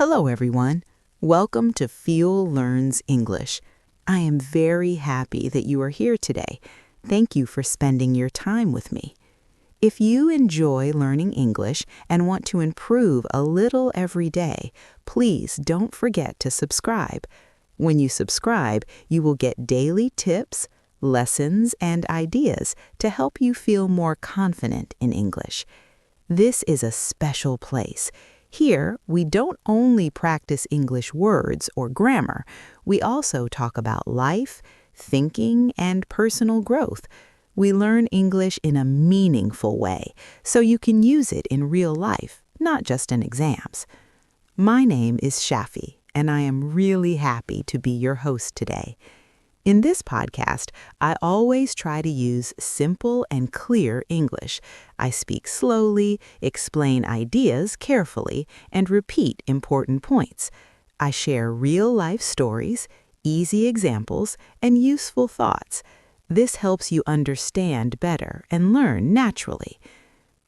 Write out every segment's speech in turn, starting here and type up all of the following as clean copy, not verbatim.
Hello, everyone. Welcome to Fuel Learns English. I am very happy that you are here today. Thank you for spending your time with me. If you enjoy learning English and want to improve a little every day, please don't forget to subscribe. When you subscribe, you will get daily tips, lessons, and ideas to help you feel more confident in English. This is a special place. Here, we don't only practice English words or grammar, we also talk about life, thinking, and personal growth. We learn English in a meaningful way, so you can use it in real life, not just in exams. My name is Shafi, and I am really happy to be your host today. In this podcast, I always try to use simple and clear English. I speak slowly, explain ideas carefully, and repeat important points. I share real-life stories, easy examples, and useful thoughts. This helps you understand better and learn naturally.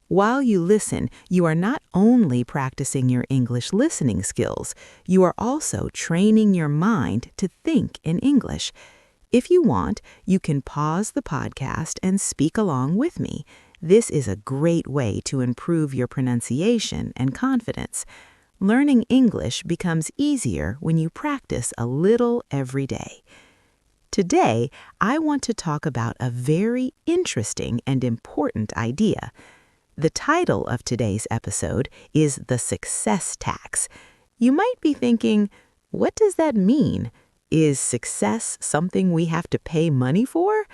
While you listen, you are not only practicing your English listening skills, you are also training your mind to think in English. If you want, you can pause the podcast and speak along with me. This is a great way to improve your pronunciation and confidence. Learning English becomes easier when you practice a little every day. Today, I want to talk about a very interesting and important idea. The title of today's episode is The Success Tax. You might be thinking, what does that mean? Is success something we have to pay money for?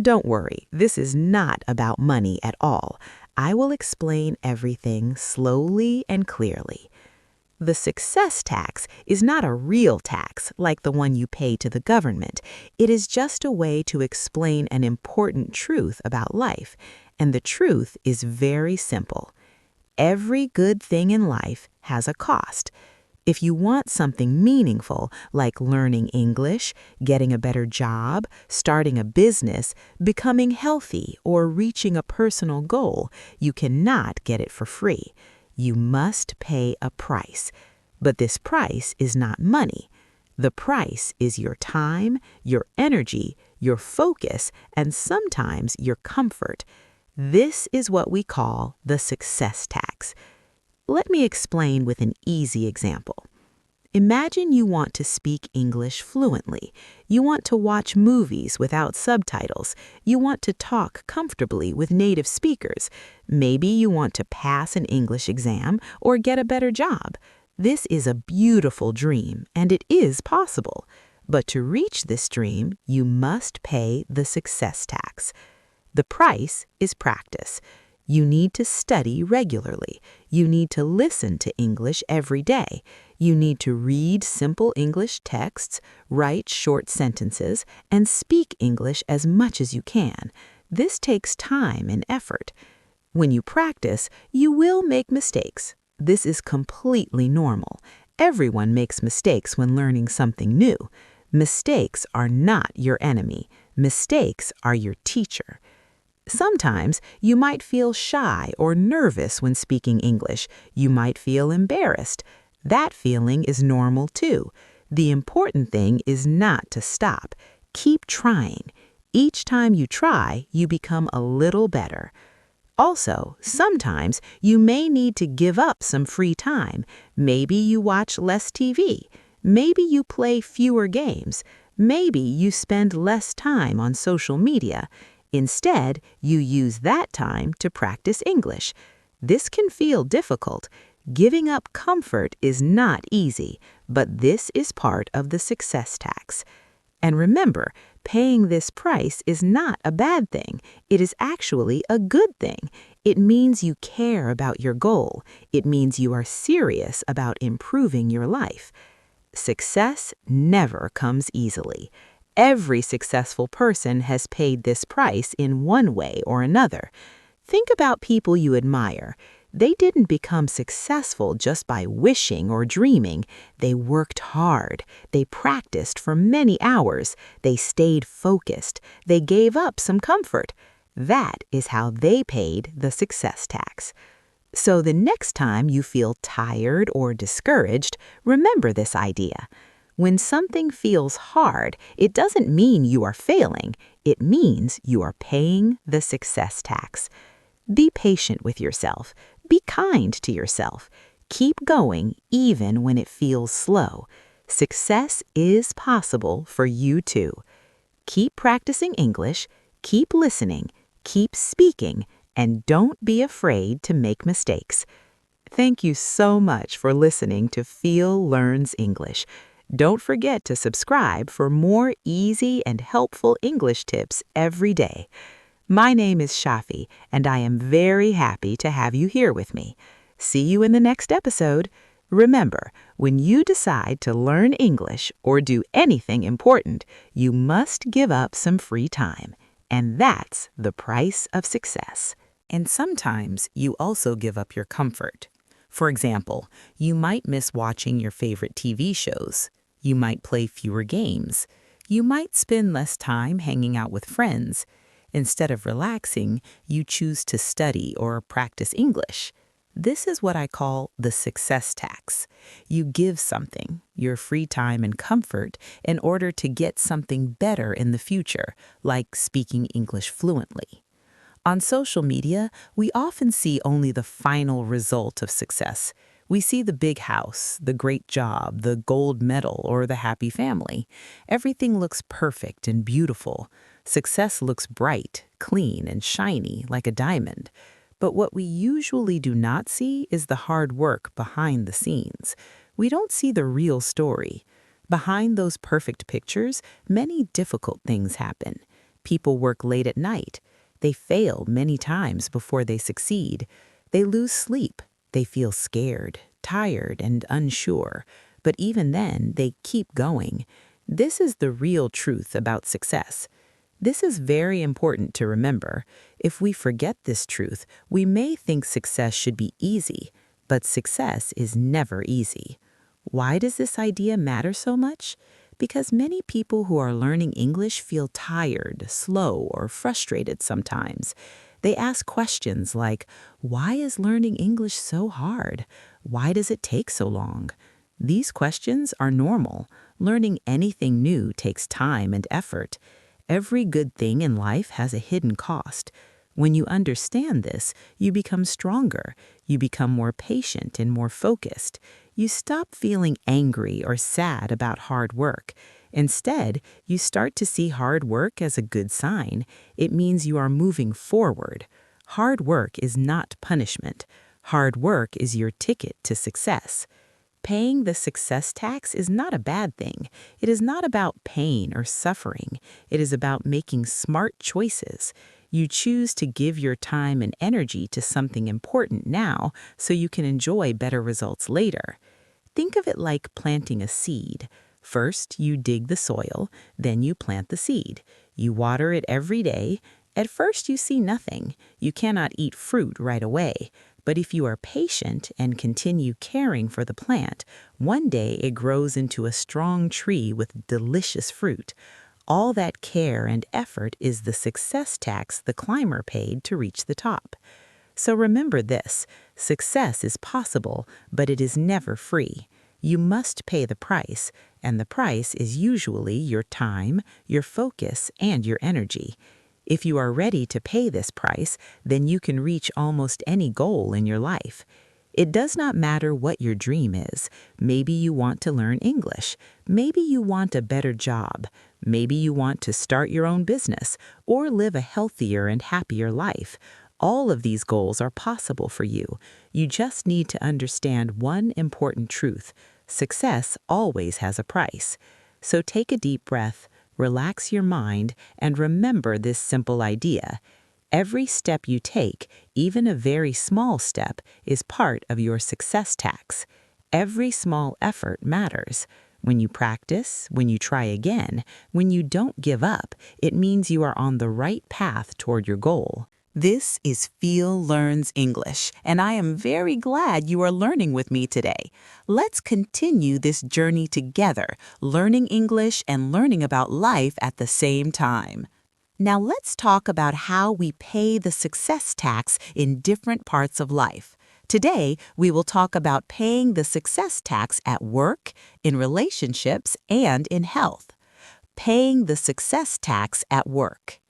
Don't worry, this is not about money at all. I will explain everything slowly and clearly. The success tax is not a real tax like the one you pay to the government. It is just a way to explain an important truth about life, and the truth is very simple. Every good thing in life has a cost. If you want something meaningful, like learning English, getting a better job, starting a business, becoming healthy, or reaching a personal goal, you cannot get it for free. You must pay a price. But this price is not money. The price is your time, your energy, your focus, and sometimes your comfort. This is what we call the success tax. Let me explain with an easy example. Imagine you want to speak English fluently. You want to watch movies without subtitles. You want to talk comfortably with native speakers. Maybe you want to pass an English exam or get a better job. This is a beautiful dream, and it is possible. But to reach this dream, you must pay the success tax. The price is practice. You need to study regularly. You need to listen to English every day. You need to read simple English texts, write short sentences, and speak English as much as you can. This takes time and effort. When you practice, you will make mistakes. This is completely normal. Everyone makes mistakes when learning something new. Mistakes are not your enemy. Mistakes are your teacher. Sometimes you might feel shy or nervous when speaking English. You might feel embarrassed. That feeling is normal too. The important thing is not to stop. Keep trying. Each time you try, you become a little better. Also, sometimes you may need to give up some free time. Maybe you watch less TV. Maybe you play fewer games. Maybe you spend less time on social media. Instead, you use that time to practice English. This can feel difficult. Giving up comfort is not easy, but this is part of the success tax. And remember, paying this price is not a bad thing. It is actually a good thing. It means you care about your goal. It means you are serious about improving your life. Success never comes easily. Every successful person has paid this price in one way or another. Think about people you admire. They didn't become successful just by wishing or dreaming. They worked hard. They practiced for many hours. They stayed focused. They gave up some comfort. That is how they paid the success tax. So the next time you feel tired or discouraged, remember this idea. When something feels hard, it doesn't mean you are failing. It means you are paying the success tax. Be patient with yourself. Be kind to yourself. Keep going even when it feels slow. Success is possible for you too. Keep practicing English, keep listening, keep speaking, and don't be afraid to make mistakes. Thank you so much for listening to Feel Learns English. Don't forget to subscribe for more easy and helpful English tips every day. My name is Shafi, and I am very happy to have you here with me. See you in the next episode. Remember, when you decide to learn English or do anything important, you must give up some free time. And that's the price of success. And sometimes you also give up your comfort. For example, you might miss watching your favorite TV shows. You might play fewer games. You might spend less time hanging out with friends. Instead of relaxing, you choose to study or practice English. This is what I call the success tax. You give something, your free time and comfort, in order to get something better in the future, like speaking English fluently. On social media, we often see only the final result of success. We see the big house, the great job, the gold medal, or the happy family. Everything looks perfect and beautiful. Success looks bright, clean, and shiny like a diamond. But what we usually do not see is the hard work behind the scenes. We don't see the real story. Behind those perfect pictures, many difficult things happen. People work late at night. They fail many times before they succeed. They lose sleep. They feel scared, tired, and unsure. But even then, they keep going. This is the real truth about success. This is very important to remember. If we forget this truth, we may think success should be easy, but success is never easy. Why does this idea matter so much? Because many people who are learning English feel tired, slow, or frustrated sometimes. They ask questions like, why is learning English so hard? Why does it take so long? These questions are normal. Learning anything new takes time and effort. Every good thing in life has a hidden cost. When you understand this, you become stronger. You become more patient and more focused. You stop feeling angry or sad about hard work. Instead, you start to see hard work as a good sign. It means you are moving forward. Hard work is not punishment. Hard work is your ticket to success. Paying the success tax is not a bad thing. It is not about pain or suffering. It is about making smart choices. You choose to give your time and energy to something important now so you can enjoy better results later. Think of it like planting a seed. First, you dig the soil, then you plant the seed. You water it every day. At first, you see nothing. You cannot eat fruit right away. But if you are patient and continue caring for the plant, one day it grows into a strong tree with delicious fruit. All that care and effort is the success tax the climber paid to reach the top. So remember this, success is possible, but it is never free. You must pay the price, and the price is usually your time, your focus, and your energy. If you are ready to pay this price, then you can reach almost any goal in your life. It does not matter what your dream is. Maybe you want to learn English. Maybe you want a better job. Maybe you want to start your own business or live a healthier and happier life. All of these goals are possible for you. You just need to understand one important truth. Success always has a price. So take a deep breath, relax your mind, and remember this simple idea. Every step you take, even a very small step, is part of your success tax. Every small effort matters. When you practice, when you try again, when you don't give up, it means you are on the right path toward your goal. This is Feel Learns English, and I am very glad you are learning with me today. Let's continue this journey together, learning English and learning about life at the same time. Now let's talk about how we pay the success tax in different parts of life. Today, we will talk about paying the success tax at work, in relationships, and in health. Paying the success tax at work.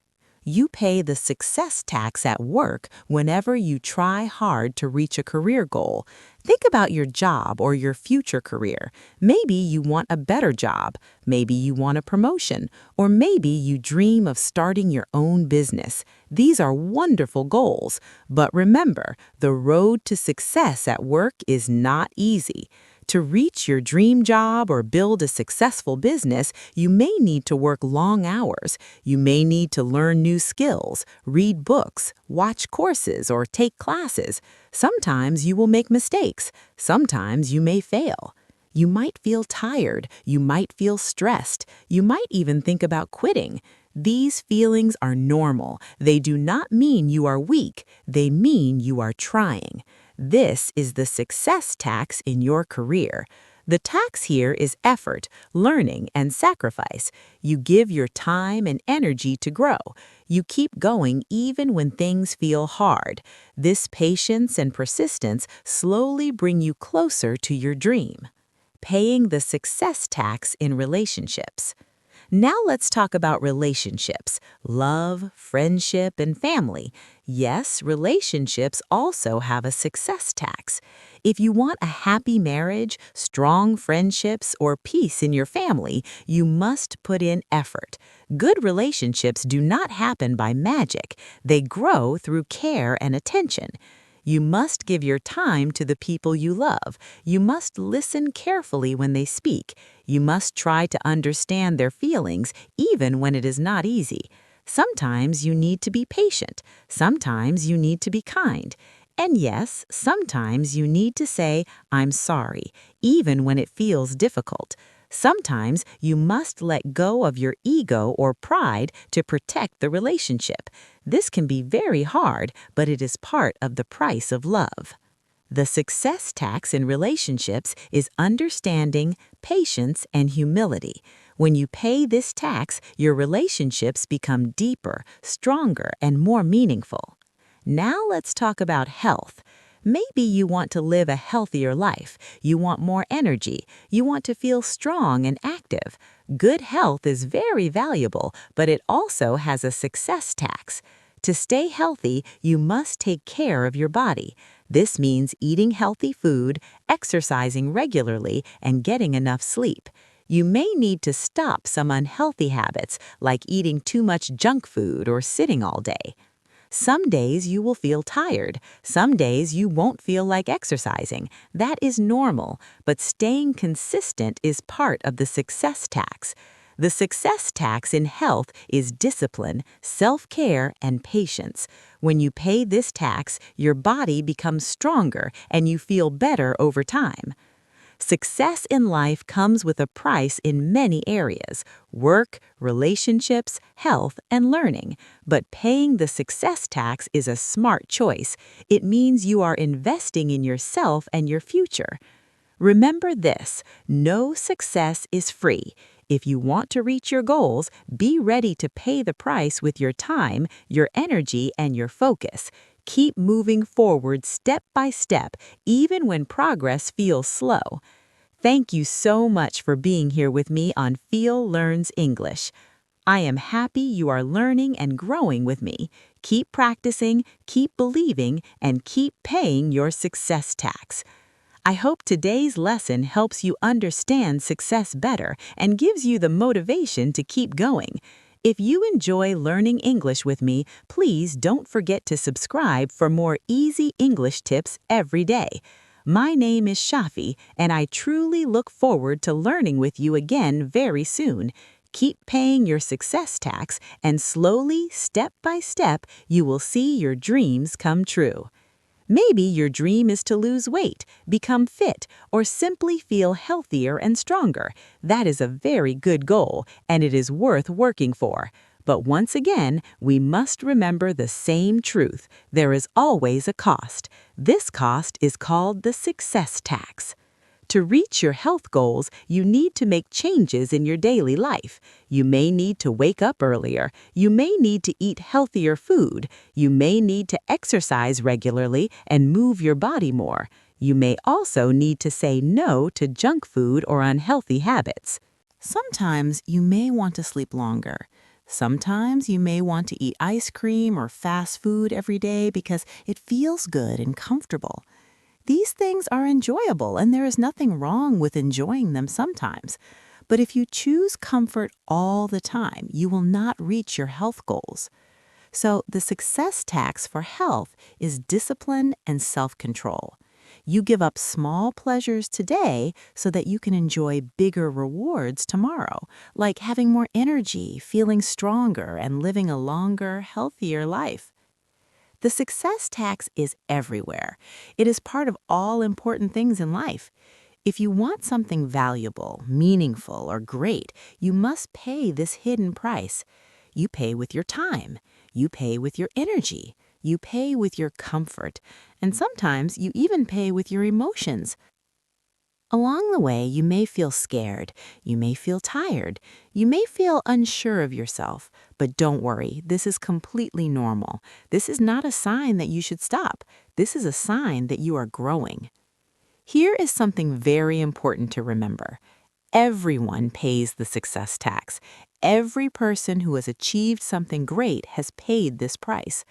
You pay the success tax at work whenever you try hard to reach a career goal. Think about your job or your future career. Maybe you want a better job, maybe you want a promotion, or maybe you dream of starting your own business. These are wonderful goals, but remember, the road to success at work is not easy. To reach your dream job or build a successful business, you may need to work long hours. You may need to learn new skills, read books, watch courses, or take classes. Sometimes you will make mistakes. Sometimes you may fail. You might feel tired. You might feel stressed. You might even think about quitting. These feelings are normal. They do not mean you are weak. They mean you are trying. This is the success tax in your career. The tax here is effort, learning, and sacrifice. You give your time and energy to grow. You keep going even when things feel hard. This patience and persistence slowly bring you closer to your dream. Paying the success tax in relationships. Now let's talk about relationships, love, friendship, and family. Yes, relationships also have a success tax. If you want a happy marriage, strong friendships, or peace in your family, you must put in effort. Good relationships do not happen by magic. They grow through care and attention. You must give your time to the people you love. You must listen carefully when they speak. You must try to understand their feelings, even when it is not easy. Sometimes you need to be patient. Sometimes you need to be kind. And yes, sometimes you need to say, "I'm sorry," even when it feels difficult. Sometimes you must let go of your ego or pride to protect the relationship. This can be very hard, but it is part of the price of love. The success tax in relationships is understanding, patience, and humility. When you pay this tax, your relationships become deeper, stronger, and more meaningful. Now let's talk about health. Maybe you want to live a healthier life. You want more energy. You want to feel strong and active. Good health is very valuable, but it also has a success tax. To stay healthy, you must take care of your body. This means eating healthy food, exercising regularly, and getting enough sleep. You may need to stop some unhealthy habits, like eating too much junk food or sitting all day. Some days you will feel tired. Some days you won't feel like exercising. That is normal, but staying consistent is part of the success tax. The success tax in health is discipline, self-care, and patience. When you pay this tax, your body becomes stronger and you feel better over time. Success in life comes with a price in many areas: work, relationships, health, and learning. But paying the success tax is a smart choice. It means you are investing in yourself and your future. Remember this: no success is free. If you want to reach your goals, be ready to pay the price with your time, your energy, and your focus. Keep moving forward step by step, even when progress feels slow. Thank you so much for being here with me on Feel Learns English. I am happy you are learning and growing with me. Keep practicing, keep believing, and keep paying your success tax. I hope today's lesson helps you understand success better and gives you the motivation to keep going. If you enjoy learning English with me, please don't forget to subscribe for more easy English tips every day. My name is Shafi, and I truly look forward to learning with you again very soon. Keep paying your success tax, and slowly, step by step, you will see your dreams come true. Maybe your dream is to lose weight, become fit, or simply feel healthier and stronger. That is a very good goal, and it is worth working for. But once again, we must remember the same truth: there is always a cost. This cost is called the success tax. To reach your health goals, you need to make changes in your daily life. You may need to wake up earlier. You may need to eat healthier food. You may need to exercise regularly and move your body more. You may also need to say no to junk food or unhealthy habits. Sometimes you may want to sleep longer. Sometimes you may want to eat ice cream or fast food every day because it feels good and comfortable. These things are enjoyable, and there is nothing wrong with enjoying them sometimes. But if you choose comfort all the time, you will not reach your health goals. So the success tax for health is discipline and self-control. You give up small pleasures today so that you can enjoy bigger rewards tomorrow, like having more energy, feeling stronger, and living a longer, healthier life. The success tax is everywhere. It is part of all important things in life. If you want something valuable, meaningful, or great, you must pay this hidden price. You pay with your time. You pay with your energy. You pay with your comfort. And sometimes you even pay with your emotions. Along the way, you may feel scared, you may feel tired, you may feel unsure of yourself, but don't worry, this is completely normal. This is not a sign that you should stop. This is a sign that you are growing. Here is something very important to remember. Everyone pays the success tax. Every person who has achieved something great has paid this price.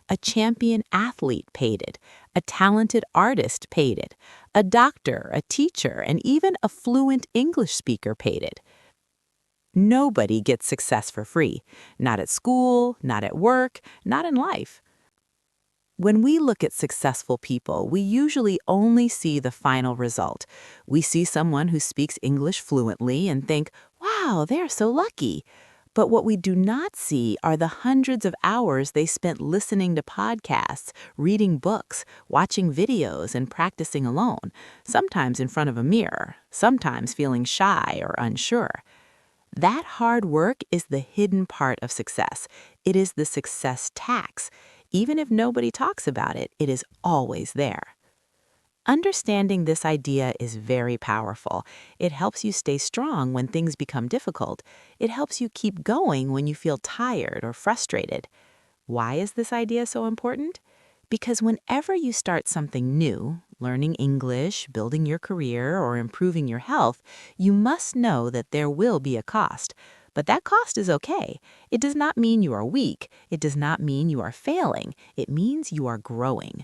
A champion athlete paid it. A talented artist paid it. A doctor, a teacher, and even a fluent English speaker paid it. Nobody gets success for free. Not at school, not at work, not in life. When we look at successful people, we usually only see the final result. We see someone who speaks English fluently and think, wow, they're so lucky. But what we do not see are the hundreds of hours they spent listening to podcasts, reading books, watching videos, and practicing alone, sometimes in front of a mirror, sometimes feeling shy or unsure. That hard work is the hidden part of success. It is the success tax. Even if nobody talks about it, it is always there. Understanding this idea is very powerful. It helps you stay strong when things become difficult. It helps you keep going when you feel tired or frustrated. Why is this idea so important? Because whenever you start something new, learning English, building your career, or improving your health, you must know that there will be a cost. But that cost is okay. It does not mean you are weak. It does not mean you are failing. It means you are growing.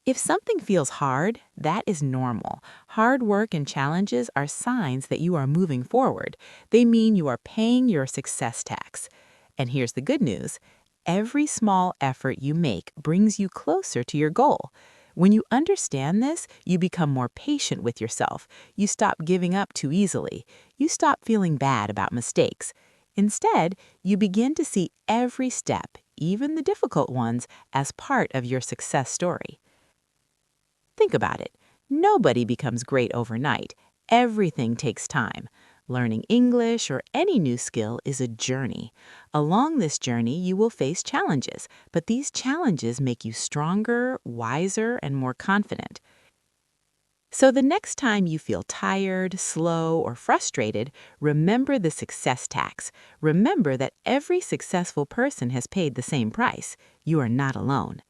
If something feels hard, that is normal. Hard work and challenges are signs that you are moving forward. They mean you are paying your success tax. And here's the good news. Every small effort you make brings you closer to your goal. When you understand this, you become more patient with yourself. You stop giving up too easily. You stop feeling bad about mistakes. Instead, you begin to see every step, even the difficult ones, as part of your success story. Think about it. Nobody becomes great overnight. Everything takes time. Learning English or any new skill is a journey. Along this journey, you will face challenges, but these challenges make you stronger, wiser, and more confident. So the next time you feel tired, slow, or frustrated, remember the success tax. Remember that every successful person has paid the same price. You are not alone.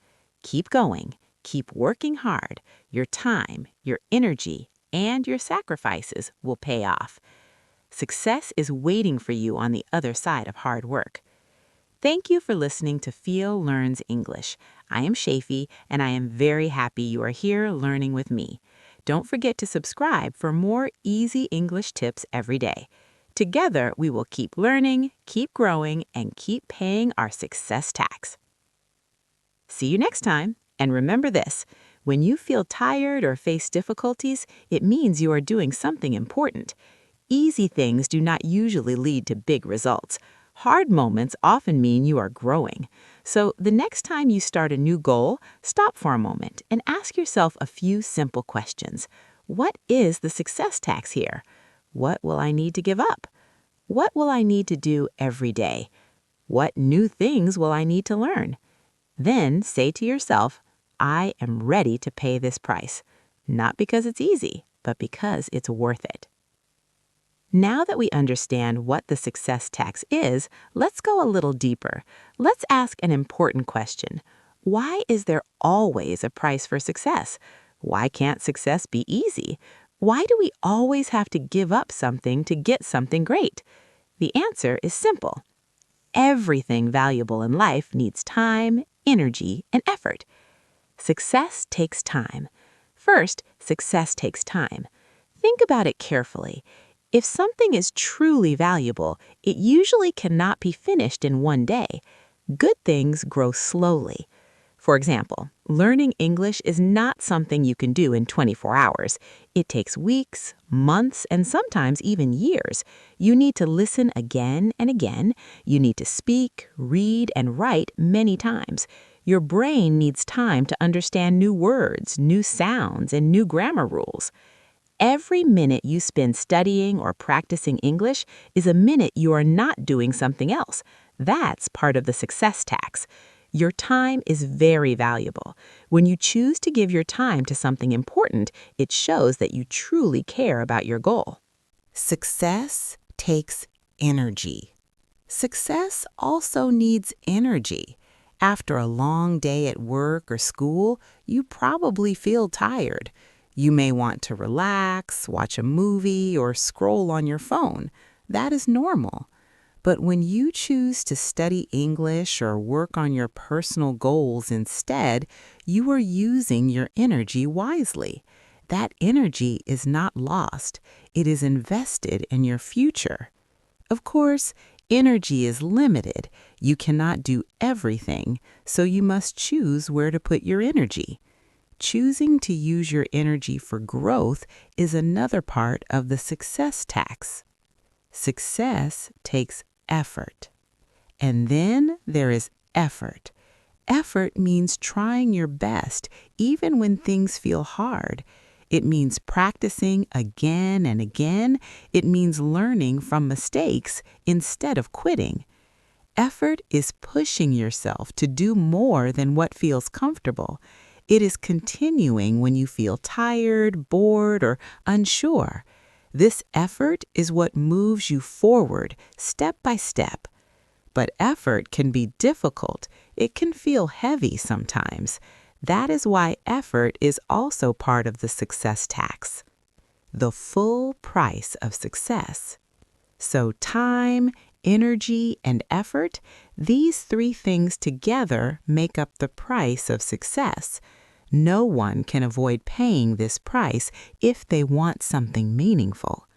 Keep going. Keep working hard. Your time, your energy, and your sacrifices will pay off. Success is waiting for you on the other side of hard work. Thank you for listening to Feel Learns English. I am Shafi, and I am very happy you are here learning with me. Don't forget to subscribe for more easy English tips every day. Together, we will keep learning, keep growing, and keep paying our success tax. See you next time. And remember this, when you feel tired or face difficulties, it means you are doing something important. Easy things do not usually lead to big results. Hard moments often mean you are growing. So the next time you start a new goal, stop for a moment and ask yourself a few simple questions. What is the success tax here? What will I need to give up? What will I need to do every day? What new things will I need to learn? Then say to yourself, I am ready to pay this price. Not because it's easy, but because it's worth it. Now that we understand what the success tax is, let's go a little deeper. Let's ask an important question. Why is there always a price for success? Why can't success be easy? Why do we always have to give up something to get something great? The answer is simple. Everything valuable in life needs time, energy, and effort. Success takes time. First, success takes time. Think about it carefully. If something is truly valuable, it usually cannot be finished in one day. Good things grow slowly. For example, learning English is not something you can do in 24 hours. It takes weeks, months, and sometimes even years. You need to listen again and again. You need to speak, read, and write many times. Your brain needs time to understand new words, new sounds, and new grammar rules. Every minute you spend studying or practicing English is a minute you are not doing something else. That's part of the success tax. Your time is very valuable. When you choose to give your time to something important, it shows that you truly care about your goal. Success takes energy. Success also needs energy. After a long day at work or school, you probably feel tired. You may want to relax, watch a movie, or scroll on your phone. That is normal. But when you choose to study English or work on your personal goals instead, you are using your energy wisely. That energy is not lost. It is invested in your future. Of course, energy is limited. You cannot do everything, so you must choose where to put your energy. Choosing to use your energy for growth is another part of the success tax. Success takes effort. And then there is effort. Effort means trying your best even when things feel hard. It means practicing again and again. It means learning from mistakes instead of quitting. Effort is pushing yourself to do more than what feels comfortable. It is continuing when you feel tired, bored, or unsure. This effort is what moves you forward step by step. But effort can be difficult. It can feel heavy sometimes. That is why effort is also part of the success tax. The full price of success. So time, energy, and effort, these three things together make up the price of success. No one can avoid paying this price if they want something meaningful.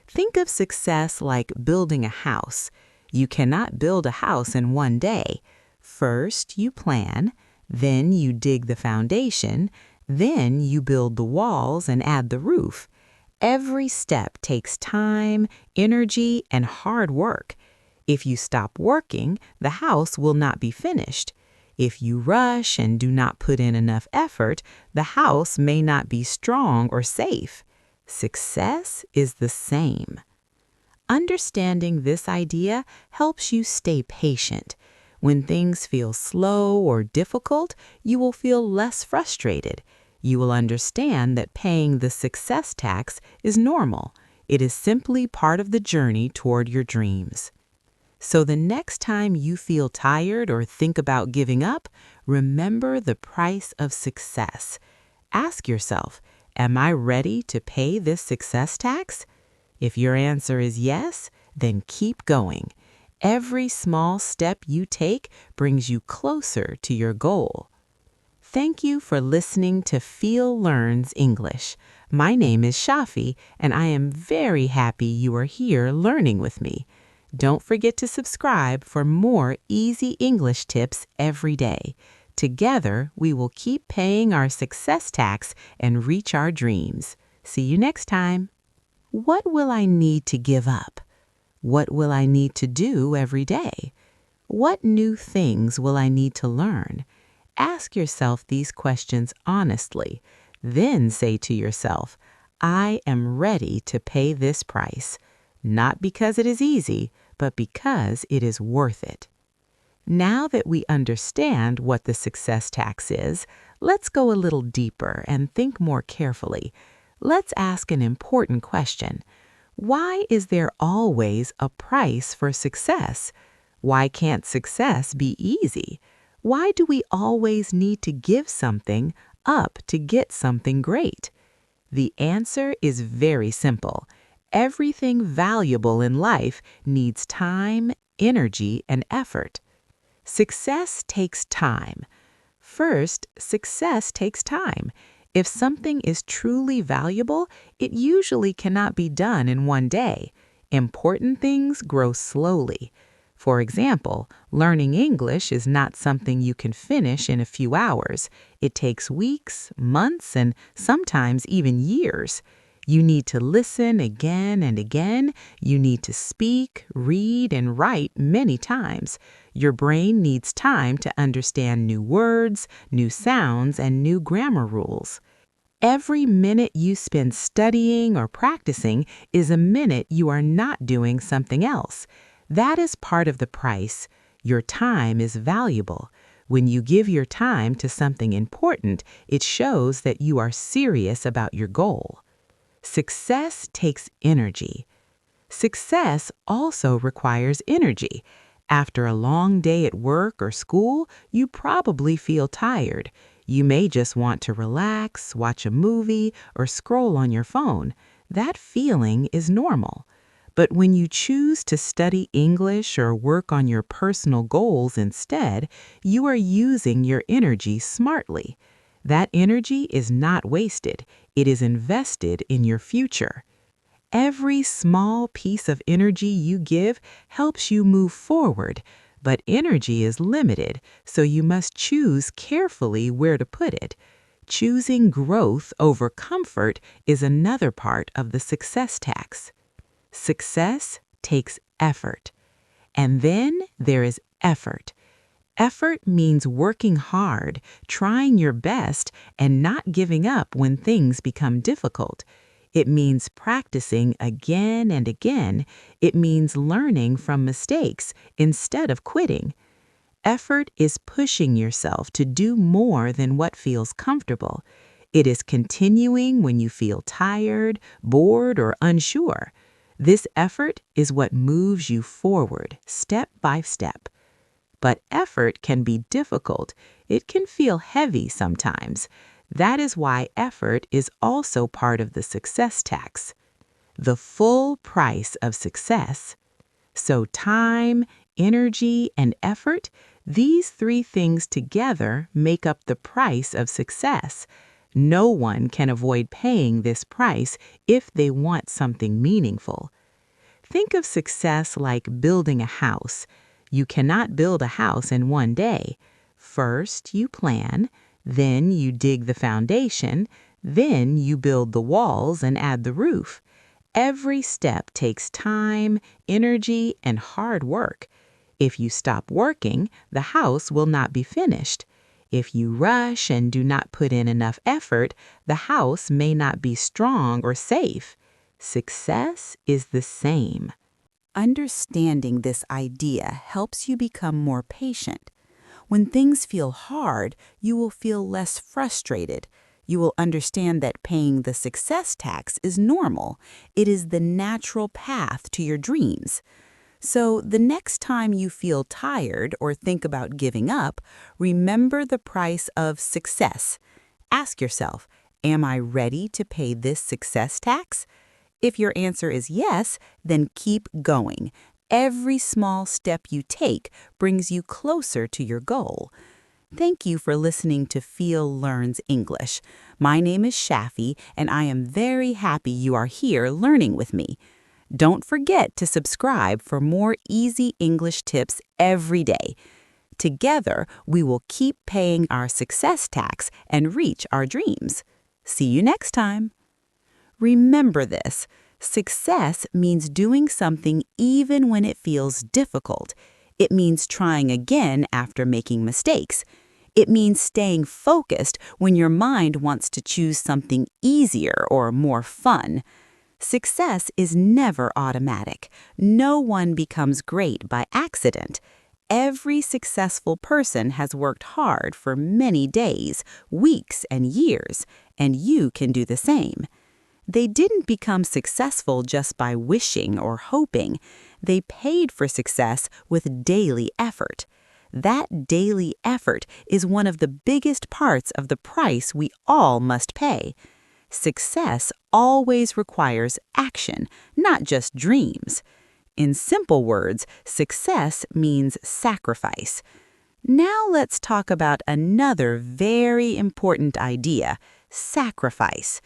Think of success like building a house. You cannot build a house in one day. First, you plan, then you dig the foundation, then you build the walls and add the roof. Every step takes time, energy, and hard work. If you stop working, the house will not be finished. If you rush and do not put in enough effort, the house may not be strong or safe. Success is the same. Understanding this idea helps you stay patient. When things feel slow or difficult, you will feel less frustrated. You will understand that paying the success tax is normal. It is simply part of the journey toward your dreams. So the next time you feel tired or think about giving up, remember the price of success. Ask yourself, am I ready to pay this success tax? If your answer is yes, then keep going. Every small step you take brings you closer to your goal. Thank you for listening to Feel Learns English. My name is Shafi, and I am very happy you are here learning with me. Don't forget to subscribe for more easy English tips every day. Together, we will keep paying our success tax and reach our dreams. See you next time. What will I need to give up? What will I need to do every day? What new things will I need to learn? Ask yourself these questions honestly. Then say to yourself, I am ready to pay this price. Not because it is easy, but because it is worth it. Now that we understand what the success tax is, let's go a little deeper and think more carefully. Let's ask an important question. Why is there always a price for success? Why can't success be easy? Why do we always need to give something up to get something great? The answer is very simple. Everything valuable in life needs time, energy, and effort. Success takes time. First, success takes time. If something is truly valuable, it usually cannot be done in one day. Important things grow slowly. For example, learning English is not something you can finish in a few hours. It takes weeks, months, and sometimes even years. You need to listen again and again. You need to speak, read, and write many times. Your brain needs time to understand new words, new sounds, and new grammar rules. Every minute you spend studying or practicing is a minute you are not doing something else. That is part of the price. Your time is valuable. When you give your time to something important, it shows that you are serious about your goal. Success takes energy. Success also requires energy. After a long day at work or school, you probably feel tired. You may just want to relax, watch a movie, or scroll on your phone. That feeling is normal. But when you choose to study English or work on your personal goals instead, you are using your energy smartly. That energy is not wasted. It is invested in your future. Every small piece of energy you give helps you move forward, but energy is limited, so you must choose carefully where to put it. Choosing growth over comfort is another part of the success tax. Success takes effort. And then there is effort. Effort means working hard, trying your best, and not giving up when things become difficult. It means practicing again and again. It means learning from mistakes instead of quitting. Effort is pushing yourself to do more than what feels comfortable. It is continuing when you feel tired, bored, or unsure. This effort is what moves you forward, step by step. But effort can be difficult. It can feel heavy sometimes. That is why effort is also part of the success tax. The full price of success. So time, energy, and effort, these three things together make up the price of success. No one can avoid paying this price if they want something meaningful. Think of success like building a house. You cannot build a house in one day. First, you plan, then you dig the foundation, then you build the walls and add the roof. Every step takes time, energy, and hard work. If you stop working, the house will not be finished. If you rush and do not put in enough effort, the house may not be strong or safe. Success is the same. Understanding this idea helps you become more patient. When things feel hard, you will feel less frustrated. You will understand that paying the success tax is normal. It is the natural path to your dreams. So the next time you feel tired or think about giving up, remember the price of success. Ask yourself, am I ready to pay this success tax? If your answer is yes, then keep going. Every small step you take brings you closer to your goal. Thank you for listening to Feel Learns English. My name is Shafi, and I am very happy you are here learning with me. Don't forget to subscribe for more easy English tips every day. Together, we will keep paying our success tax and reach our dreams. See you next time. Remember this, success means doing something even when it feels difficult. It means trying again after making mistakes. It means staying focused when your mind wants to choose something easier or more fun. Success is never automatic. No one becomes great by accident. Every successful person has worked hard for many days, weeks, and years, and you can do the same. They didn't become successful just by wishing or hoping. They paid for success with daily effort. That daily effort is one of the biggest parts of the price we all must pay. Success always requires action, not just dreams. In simple words, success means sacrifice. Now let's talk about another very important idea, sacrifice.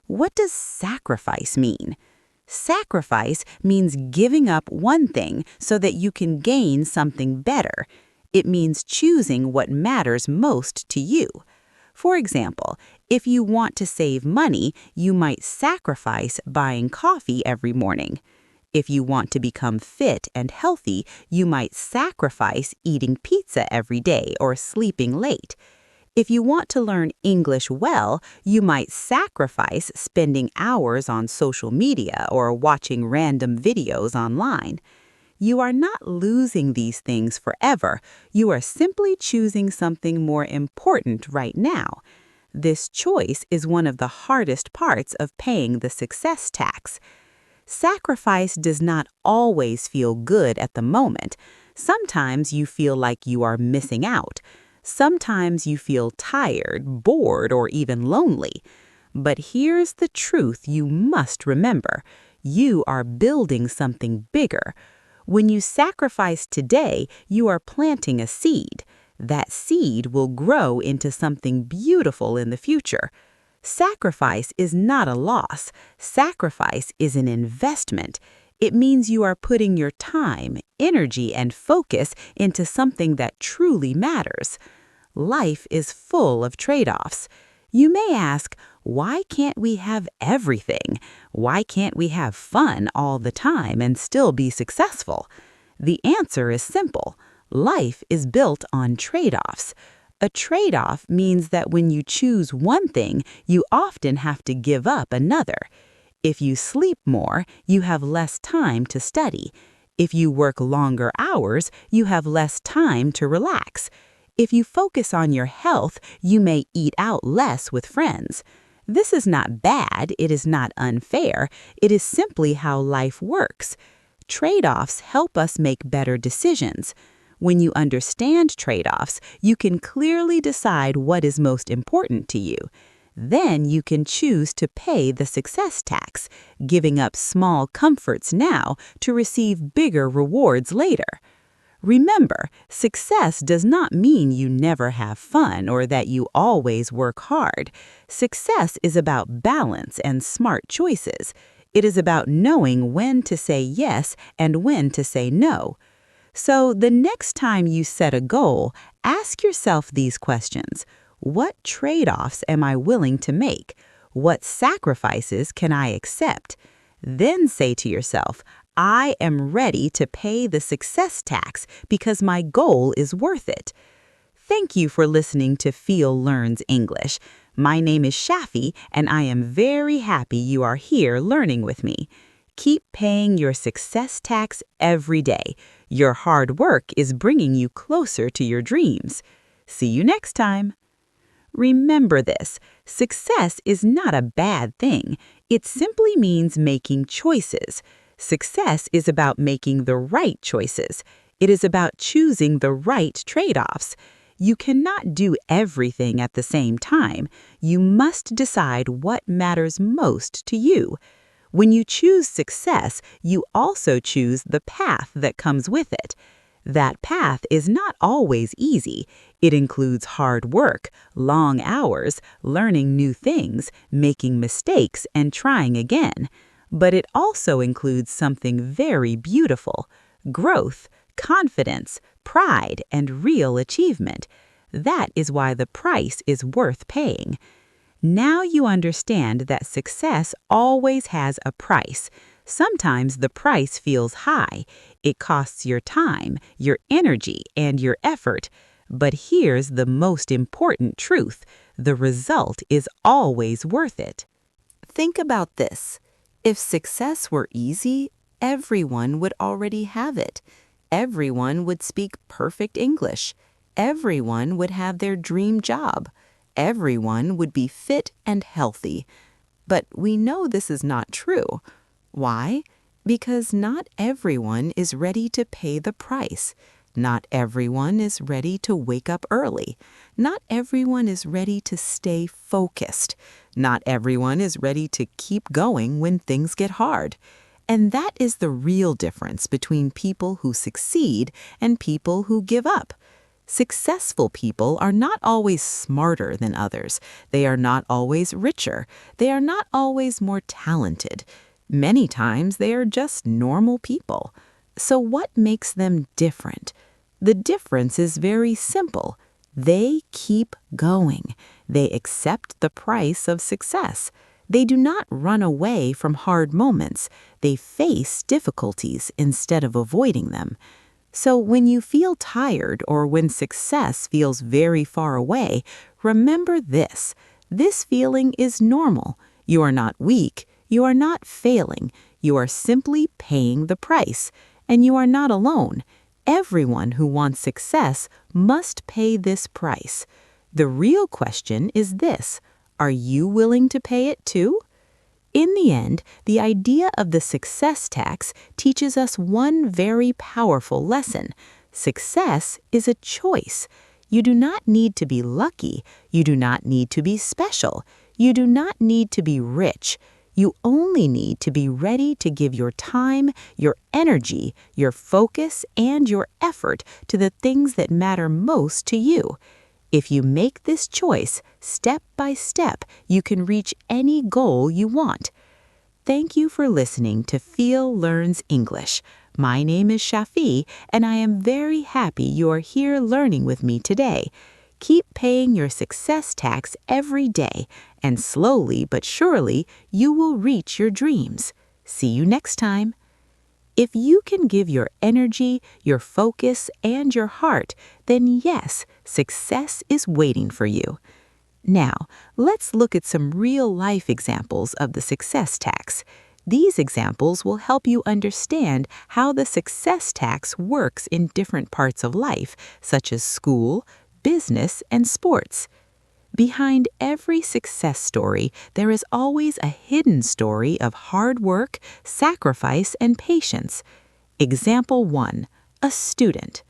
What does sacrifice mean? Sacrifice means giving up one thing so that you can gain something better. It means choosing what matters most to you. For example, if you want to save money, you might sacrifice buying coffee every morning. If you want to become fit and healthy, you might sacrifice eating pizza every day or sleeping late. If you want to learn English well, you might sacrifice spending hours on social media or watching random videos online. You are not losing these things forever. You are simply choosing something more important right now. This choice is one of the hardest parts of paying the success tax. Sacrifice does not always feel good at the moment. Sometimes you feel like you are missing out. Sometimes you feel tired, bored, or even lonely. But here's the truth you must remember. You are building something bigger. When you sacrifice today, you are planting a seed. That seed will grow into something beautiful in the future. Sacrifice is not a loss. Sacrifice is an investment. It means you are putting your time, energy, and focus into something that truly matters. Life is full of trade-offs. You may ask, why can't we have everything? Why can't we have fun all the time and still be successful? The answer is simple. Life is built on trade-offs. A trade-off means that when you choose one thing, you often have to give up another. If you sleep more, you have less time to study. If you work longer hours, you have less time to relax. If you focus on your health, you may eat out less with friends. This is not bad, it is not unfair, it is simply how life works. Trade-offs help us make better decisions. When you understand trade-offs, you can clearly decide what is most important to you. Then you can choose to pay the success tax, giving up small comforts now to receive bigger rewards later. Remember, success does not mean you never have fun or that you always work hard. Success is about balance and smart choices. It is about knowing when to say yes and when to say no. So the next time you set a goal, ask yourself these questions. What trade-offs am I willing to make? What sacrifices can I accept? Then say to yourself, I am ready to pay the success tax because my goal is worth it. Thank you for listening to Feel Learns English. My name is Shafi, and I am very happy you are here learning with me. Keep paying your success tax every day. Your hard work is bringing you closer to your dreams. See you next time. Remember this, success is not a bad thing. It simply means making choices. Success is about making the right choices. It is about choosing the right trade-offs. You cannot do everything at the same time. You must decide what matters most to you. When you choose success, you also choose the path that comes with it. That path is not always easy. It includes hard work, long hours, learning new things, making mistakes, and trying again. But it also includes something very beautiful: growth, confidence, pride, and real achievement. That is why the price is worth paying. Now you understand that success always has a price. Sometimes the price feels high. It costs your time, your energy, and your effort. But here's the most important truth: the result is always worth it. Think about this. If success were easy, everyone would already have it. Everyone would speak perfect English. Everyone would have their dream job. Everyone would be fit and healthy. But we know this is not true. Why? Because not everyone is ready to pay the price. Not everyone is ready to wake up early. Not everyone is ready to stay focused. Not everyone is ready to keep going when things get hard. And that is the real difference between people who succeed and people who give up. Successful people are not always smarter than others. They are not always richer. They are not always more talented. Many times they are just normal people. So what makes them different? The difference is very simple. They keep going. They accept the price of success. They do not run away from hard moments. They face difficulties instead of avoiding them. So when you feel tired or when success feels very far away, remember this. This feeling is normal. You are not weak. You are not failing. You are simply paying the price. And you are not alone. Everyone who wants success must pay this price. The real question is this: are you willing to pay it too? In the end, the idea of the success tax teaches us one very powerful lesson. Success is a choice. You do not need to be lucky. You do not need to be special. You do not need to be rich. You only need to be ready to give your time, your energy, your focus, and your effort to the things that matter most to you. If you make this choice, step by step, you can reach any goal you want. Thank you for listening to Feel Learns English. My name is Shafi, and I am very happy you are here learning with me today. Keep paying your success tax every day, and slowly but surely, you will reach your dreams. See you next time. If you can give your energy, your focus, and your heart, then yes, success is waiting for you. Now, let's look at some real-life examples of the success tax. These examples will help you understand how the success tax works in different parts of life, such as school, business, and sports. Behind every success story, there is always a hidden story of hard work, sacrifice, and patience. Example 1. A student.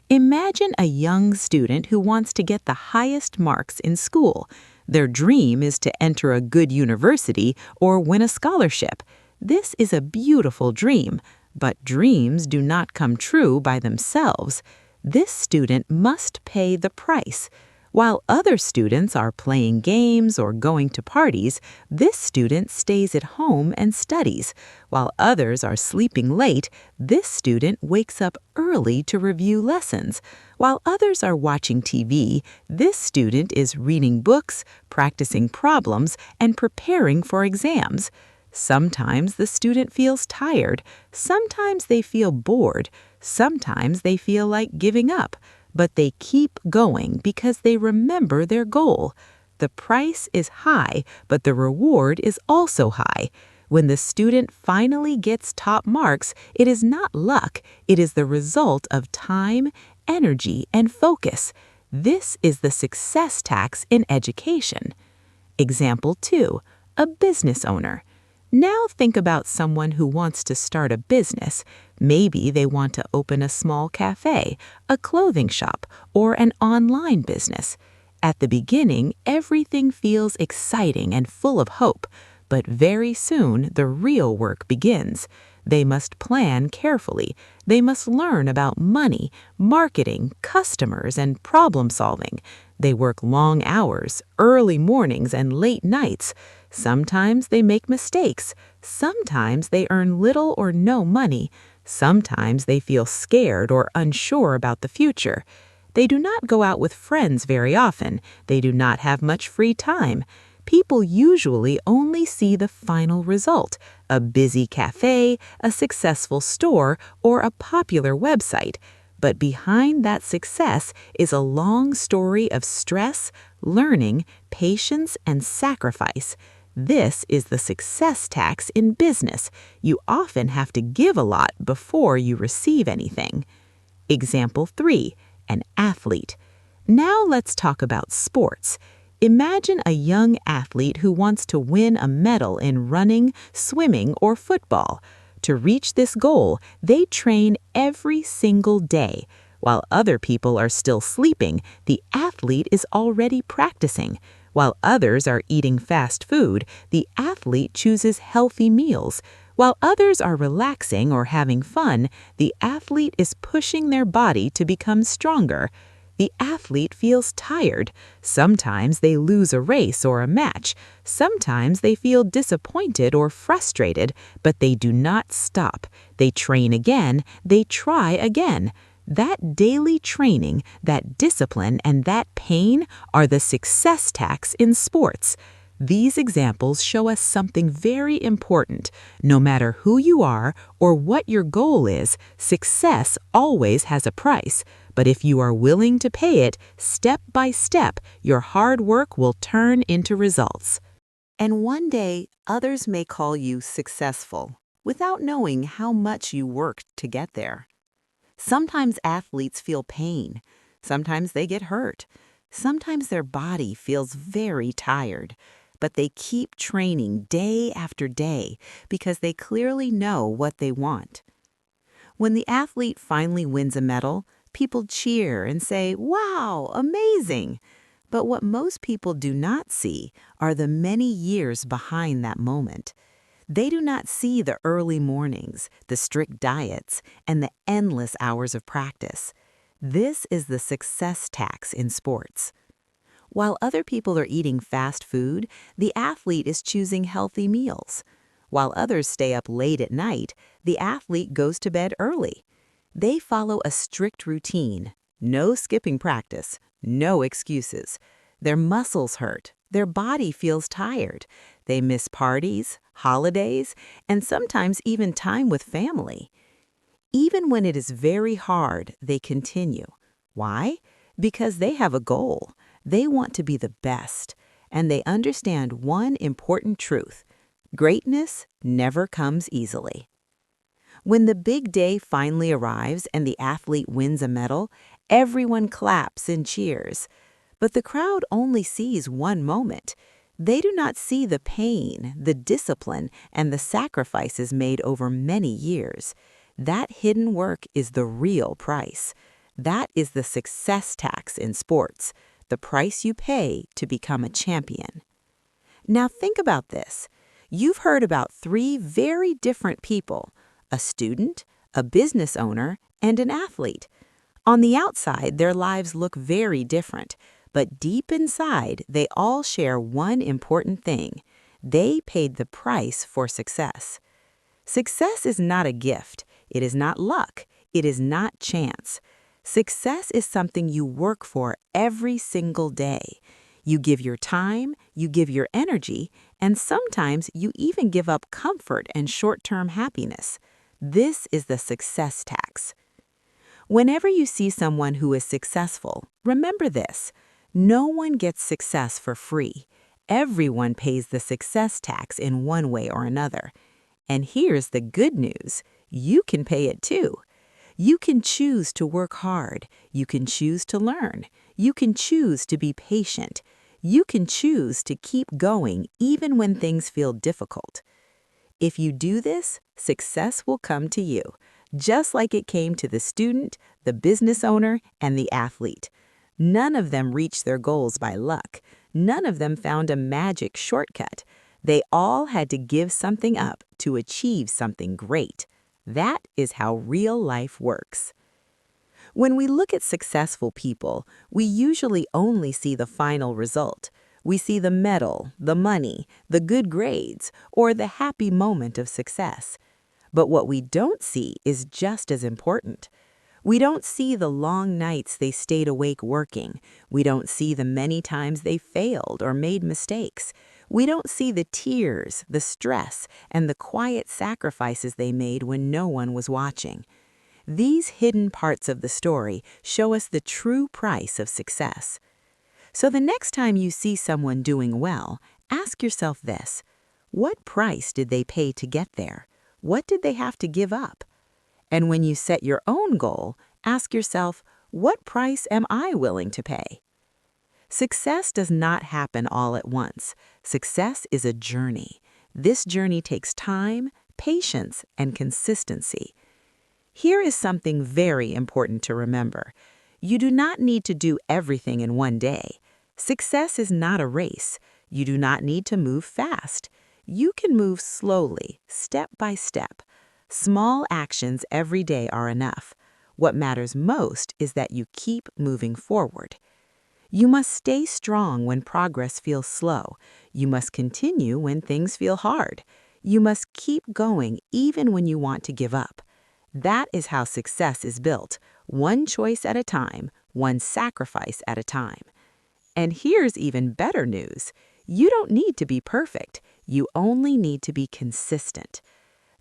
Imagine a young student who wants to get the highest marks in school. Their dream is to enter a good university or win a scholarship. This is a beautiful dream, but dreams do not come true by themselves. This student must pay the price. While other students are playing games or going to parties, this student stays at home and studies. While others are sleeping late, this student wakes up early to review lessons. While others are watching TV, this student is reading books, practicing problems, and preparing for exams. Sometimes the student feels tired. Sometimes they feel bored. Sometimes they feel like giving up. But they keep going because they remember their goal. The price is high, but the reward is also high. When the student finally gets top marks, it is not luck, it is the result of time, energy, and focus. This is the success tax in education. Example 2. A business owner. Now think about someone who wants to start a business. Maybe they want to open a small cafe, a clothing shop, or an online business. At the beginning, everything feels exciting and full of hope, but very soon the real work begins. They must plan carefully. They must learn about money, marketing, customers, and problem solving. They work long hours, early mornings, and late nights. Sometimes they make mistakes. Sometimes they earn little or no money. Sometimes they feel scared or unsure about the future. They do not go out with friends very often. They do not have much free time. People usually only see the final result, a busy cafe, a successful store, or a popular website. But behind that success is a long story of stress, learning, patience, and sacrifice. This is the success tax in business. You often have to give a lot before you receive anything. Example 3. An athlete. Now let's talk about sports. Imagine a young athlete who wants to win a medal in running, swimming, or football. To reach this goal, they train every single day. While other people are still sleeping, the athlete is already practicing. While others are eating fast food, the athlete chooses healthy meals. While others are relaxing or having fun, the athlete is pushing their body to become stronger. The athlete feels tired. Sometimes they lose a race or a match. Sometimes they feel disappointed or frustrated, but they do not stop. They train again, they try again. That daily training, that discipline, and that pain are the success tax in sports. These examples show us something very important. No matter who you are or what your goal is, success always has a price. But if you are willing to pay it, step by step, your hard work will turn into results. And one day, others may call you successful without knowing how much you worked to get there. Sometimes athletes feel pain. Sometimes they get hurt. Sometimes their body feels very tired. But they keep training day after day because they clearly know what they want. When the athlete finally wins a medal, people cheer and say, "Wow, amazing!" But what most people do not see are the many years behind that moment. They do not see the early mornings, the strict diets, and the endless hours of practice. This is the success tax in sports. While other people are eating fast food, the athlete is choosing healthy meals. While others stay up late at night, the athlete goes to bed early. They follow a strict routine, no skipping practice, no excuses. Their muscles hurt, their body feels tired. They miss parties, holidays, and sometimes even time with family. Even when it is very hard, they continue. Why? Because they have a goal. They want to be the best, and they understand one important truth: greatness never comes easily. When the big day finally arrives and the athlete wins a medal, everyone claps and cheers. But the crowd only sees one moment. They do not see the pain, the discipline, and the sacrifices made over many years. That hidden work is the real price. That is the success tax in sports, the price you pay to become a champion. Now think about this. You've heard about three very different people: a student, a business owner, and an athlete. On the outside, their lives look very different, but deep inside, they all share one important thing: they paid the price for success. Success is not a gift. It is not luck. It is not chance. Success is something you work for every single day. You give your time, you give your energy, and sometimes you even give up comfort and short-term happiness. This is the success tax. Whenever you see someone who is successful, remember this: no one gets success for free. Everyone pays the success tax in one way or another. And here's the good news: you can pay it too. You can choose to work hard. You can choose to learn. You can choose to be patient. You can choose to keep going even when things feel difficult. If you do this, success will come to you, just like it came to the student, the business owner, and the athlete. None of them reached their goals by luck. None of them found a magic shortcut. They all had to give something up to achieve something great. That is how real life works. When we look at successful people, we usually only see the final result. We see the medal, the money, the good grades, or the happy moment of success. But what we don't see is just as important. We don't see the long nights they stayed awake working. We don't see the many times they failed or made mistakes. We don't see the tears, the stress, and the quiet sacrifices they made when no one was watching. These hidden parts of the story show us the true price of success. So the next time you see someone doing well, ask yourself this: what price did they pay to get there? What did they have to give up? And when you set your own goal, ask yourself, what price am I willing to pay? Success does not happen all at once. Success is a journey. This journey takes time, patience, and consistency. Here is something very important to remember. You do not need to do everything in one day. Success is not a race. You do not need to move fast. You can move slowly, step by step. Small actions every day are enough. What matters most is that you keep moving forward. You must stay strong when progress feels slow. You must continue when things feel hard. You must keep going even when you want to give up. That is how success is built, one choice at a time, one sacrifice at a time. And here's even better news. You don't need to be perfect. You only need to be consistent.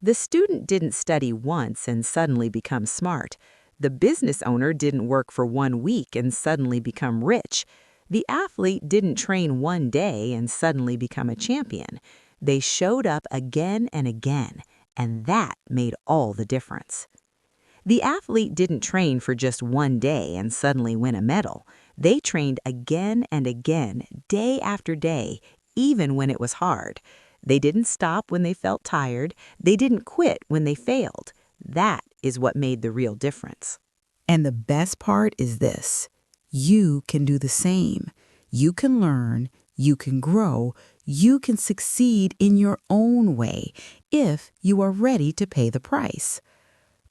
The student didn't study once and suddenly become smart. The business owner didn't work for 1 week and suddenly become rich. The athlete didn't train one day and suddenly become a champion. They showed up again and again, and that made all the difference. The athlete didn't train for just one day and suddenly win a medal. They trained again and again, day after day, even when it was hard. They didn't stop when they felt tired. They didn't quit when they failed. That is what made the real difference. And the best part is this. You can do the same. You can learn, you can grow, you can succeed in your own way if you are ready to pay the price.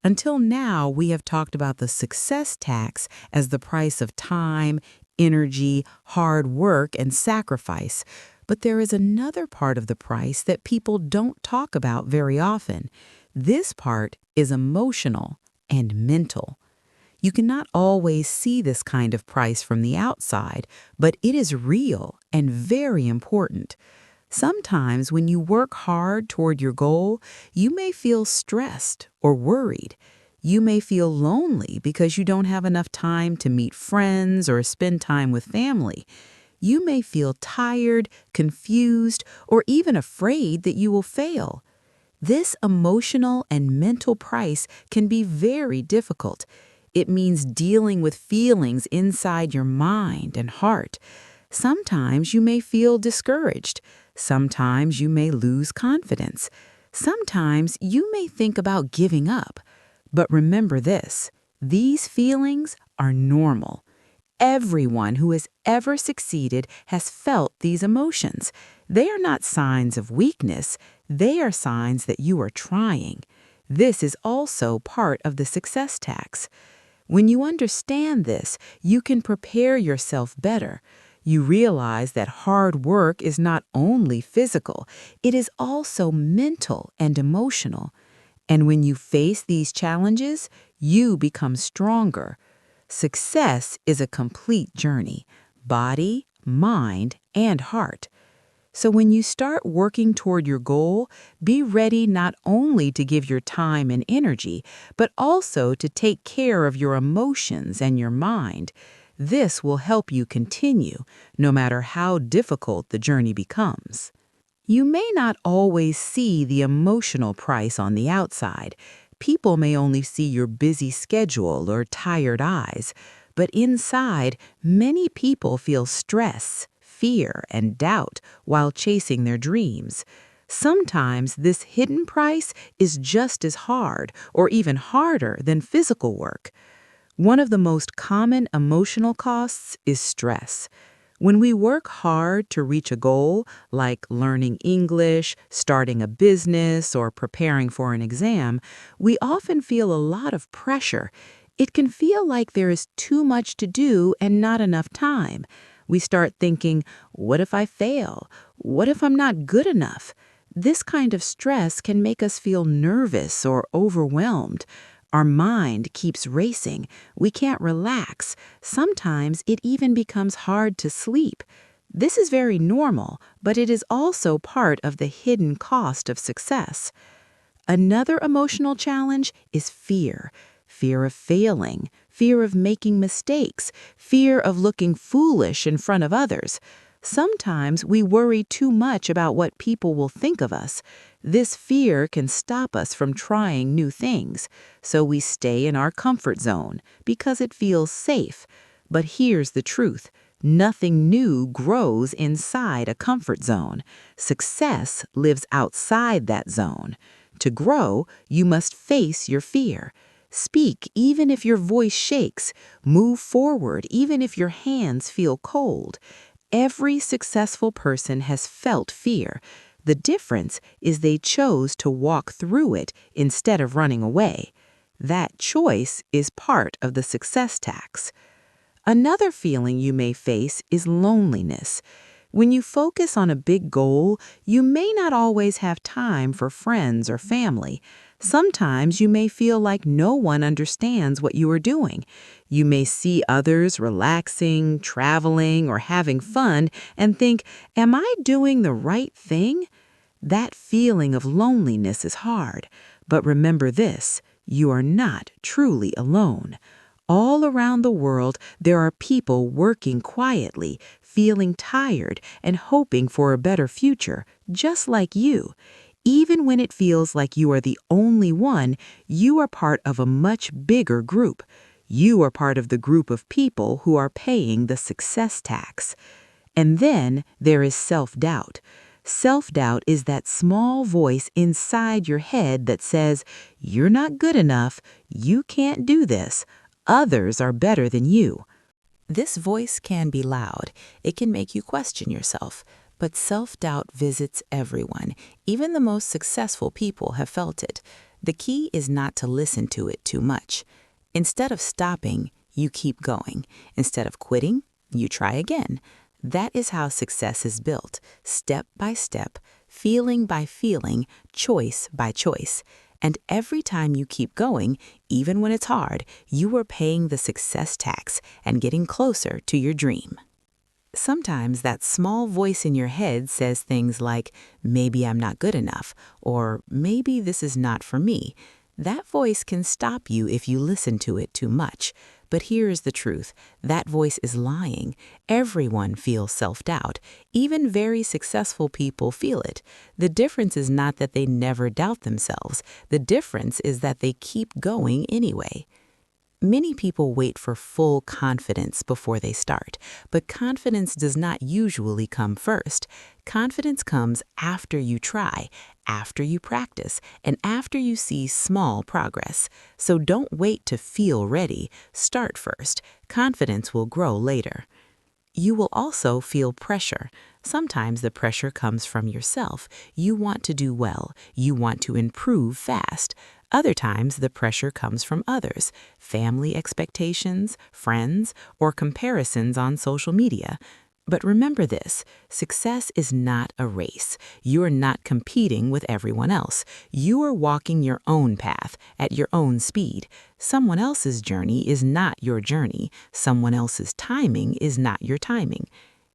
Until now, we have talked about the success tax as the price of time, energy, hard work, and sacrifice. But there is another part of the price that people don't talk about very often. This part is emotional and mental. You cannot always see this kind of price from the outside, but it is real and very important. Sometimes when you work hard toward your goal, you may feel stressed or worried. You may feel lonely because you don't have enough time to meet friends or spend time with family. You may feel tired, confused, or even afraid that you will fail. This emotional and mental price can be very difficult. It means dealing with feelings inside your mind and heart. Sometimes you may feel discouraged. Sometimes you may lose confidence. Sometimes you may think about giving up. But remember this, these feelings are normal. Everyone who has ever succeeded has felt these emotions. They are not signs of weakness. They are signs that you are trying. This is also part of the success tax. When you understand this, you can prepare yourself better. You realize that hard work is not only physical, it is also mental and emotional. And when you face these challenges, you become stronger. Success is a complete journey, body, mind, and heart. So when you start working toward your goal, be ready not only to give your time and energy, but also to take care of your emotions and your mind. This will help you continue, no matter how difficult the journey becomes. You may not always see the emotional price on the outside. People may only see your busy schedule or tired eyes, but inside, many people feel stress, fear, and doubt while chasing their dreams. Sometimes this hidden price is just as hard or even harder than physical work. One of the most common emotional costs is stress. When we work hard to reach a goal, like learning English, starting a business, or preparing for an exam, we often feel a lot of pressure. It can feel like there is too much to do and not enough time. We start thinking, what if I fail? What if I'm not good enough? This kind of stress can make us feel nervous or overwhelmed. Our mind keeps racing. We can't relax. Sometimes it even becomes hard to sleep. This is very normal, but it is also part of the hidden cost of success. Another emotional challenge is fear. Fear of failing, fear of making mistakes, fear of looking foolish in front of others. Sometimes we worry too much about what people will think of us. This fear can stop us from trying new things, so we stay in our comfort zone because it feels safe. But here's the truth. Nothing new grows inside a comfort zone. Success lives outside that zone. To grow, you must face your fear. Speak even if your voice shakes. Move forward even if your hands feel cold. Every successful person has felt fear. The difference is they chose to walk through it instead of running away. That choice is part of the success tax. Another feeling you may face is loneliness. When you focus on a big goal, you may not always have time for friends or family. Sometimes you may feel like no one understands what you are doing. You may see others relaxing, traveling, or having fun and think, "Am I doing the right thing?" That feeling of loneliness is hard. But remember this, you are not truly alone. All around the world, there are people working quietly, feeling tired, and hoping for a better future, just like you. Even when it feels like you are the only one, you are part of a much bigger group. You are part of the group of people who are paying the success tax. And then there is self-doubt. Self-doubt is that small voice inside your head that says, "You're not good enough, you can't do this. Others are better than you." This voice can be loud. It can make you question yourself. But self-doubt visits everyone. Even the most successful people have felt it. The key is not to listen to it too much. Instead of stopping, you keep going. Instead of quitting, you try again. That is how success is built, step by step, feeling by feeling, choice by choice. And every time you keep going, even when it's hard, you are paying the success tax and getting closer to your dream. Sometimes that small voice in your head says things like, "Maybe I'm not good enough," or "Maybe this is not for me." That voice can stop you if you listen to it too much. But here's the truth. That voice is lying. Everyone feels self-doubt. Even very successful people feel it. The difference is not that they never doubt themselves. The difference is that they keep going anyway. Many people wait for full confidence before they start, but confidence does not usually come first. Confidence comes after you try, after you practice, and after you see small progress. So don't wait to feel ready. Start first. Confidence will grow later. You will also feel pressure. Sometimes the pressure comes from yourself. You want to do well. You want to improve fast. Other times the pressure comes from others, family expectations, friends, or comparisons on social media. But remember this, success is not a race. You are not competing with everyone else. You are walking your own path at your own speed. Someone else's journey is not your journey. Someone else's timing is not your timing.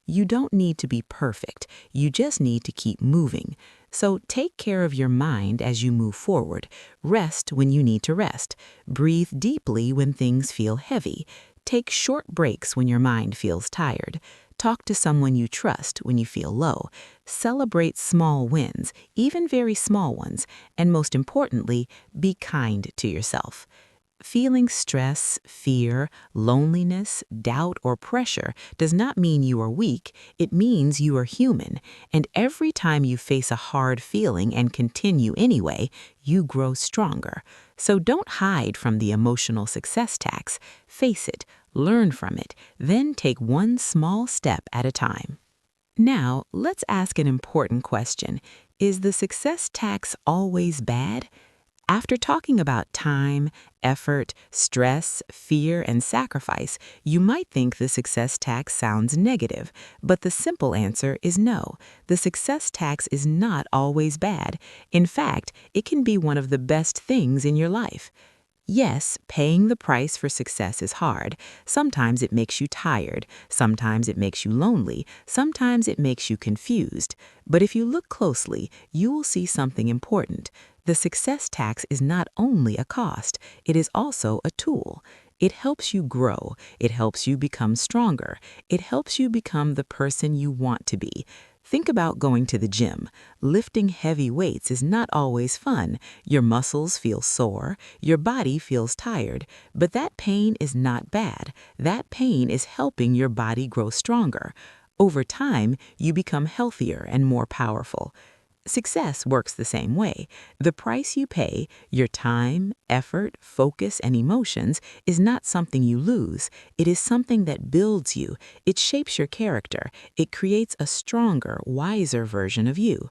You don't need to be perfect. You just need to keep moving. So take care of your mind as you move forward. Rest when you need to rest. Breathe deeply when things feel heavy. Take short breaks when your mind feels tired. Talk to someone you trust when you feel low. Celebrate small wins, even very small ones. And most importantly, be kind to yourself. Feeling stress, fear, loneliness, doubt, or pressure does not mean you are weak. It means you are human. And every time you face a hard feeling and continue anyway, you grow stronger. So don't hide from the emotional success tax. Face it, learn from it, then take one small step at a time. Now, let's ask an important question. Is the success tax always bad? After talking about time, effort, stress, fear, and sacrifice, you might think the success tax sounds negative, but the simple answer is no. The success tax is not always bad. In fact, it can be one of the best things in your life. Yes, paying the price for success is hard. Sometimes it makes you tired. Sometimes it makes you lonely. Sometimes it makes you confused. But if you look closely, you will see something important. The success tax is not only a cost, it is also a tool. It helps you grow. It helps you become stronger. It helps you become the person you want to be. Think about going to the gym. Lifting heavy weights is not always fun. Your muscles feel sore, your body feels tired, but that pain is not bad. That pain is helping your body grow stronger. Over time, you become healthier and more powerful. Success works the same way. The price you pay, your time, effort, focus, and emotions, is not something you lose. It is something that builds you. It shapes your character. It creates a stronger, wiser version of you.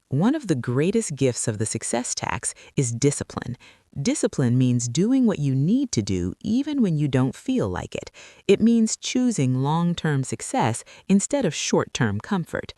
One of the greatest gifts of the success tax is discipline. Discipline means doing what you need to do even when you don't feel like it. It means choosing long-term success instead of short-term comfort.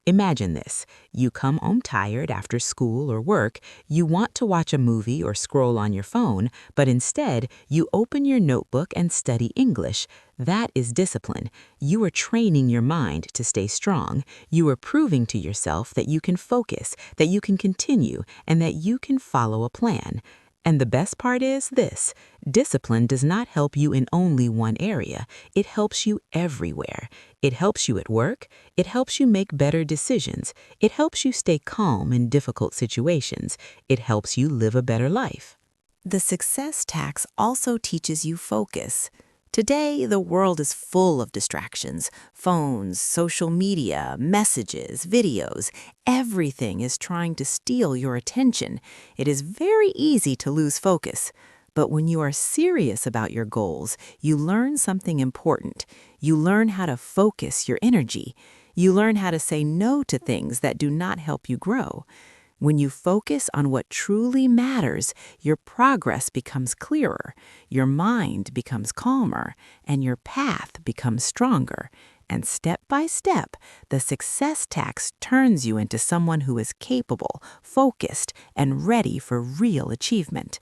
Imagine this. You come home tired after school or work, you want to watch a movie or scroll on your phone, but instead, you open your notebook and study English. That is discipline. You are training your mind to stay strong. You are proving to yourself that you can focus, that you can continue, and that you can follow a plan. And the best part is this: discipline does not help you in only one area. It helps you everywhere. It helps you at work. It helps you make better decisions. It helps you stay calm in difficult situations. It helps you live a better life. The success tax also teaches you focus. Today, the world is full of distractions: phones, social media, messages, videos. Everything is trying to steal your attention. It is very easy to lose focus. But when you are serious about your goals, you learn something important. You learn how to focus your energy. You learn how to say no to things that do not help you grow. When you focus on what truly matters, your progress becomes clearer, your mind becomes calmer, and your path becomes stronger. And step by step, the success tax turns you into someone who is capable, focused, and ready for real achievement.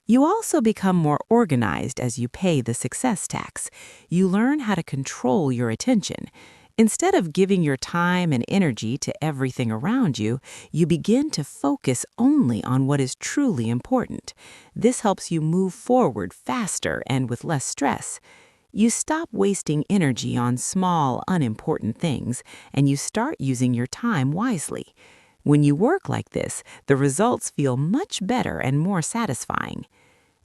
You also become more organized as you pay the success tax. You learn how to control your attention. Instead of giving your time and energy to everything around you, you begin to focus only on what is truly important. This helps you move forward faster and with less stress. You stop wasting energy on small, unimportant things, and you start using your time wisely. When you work like this, the results feel much better and more satisfying.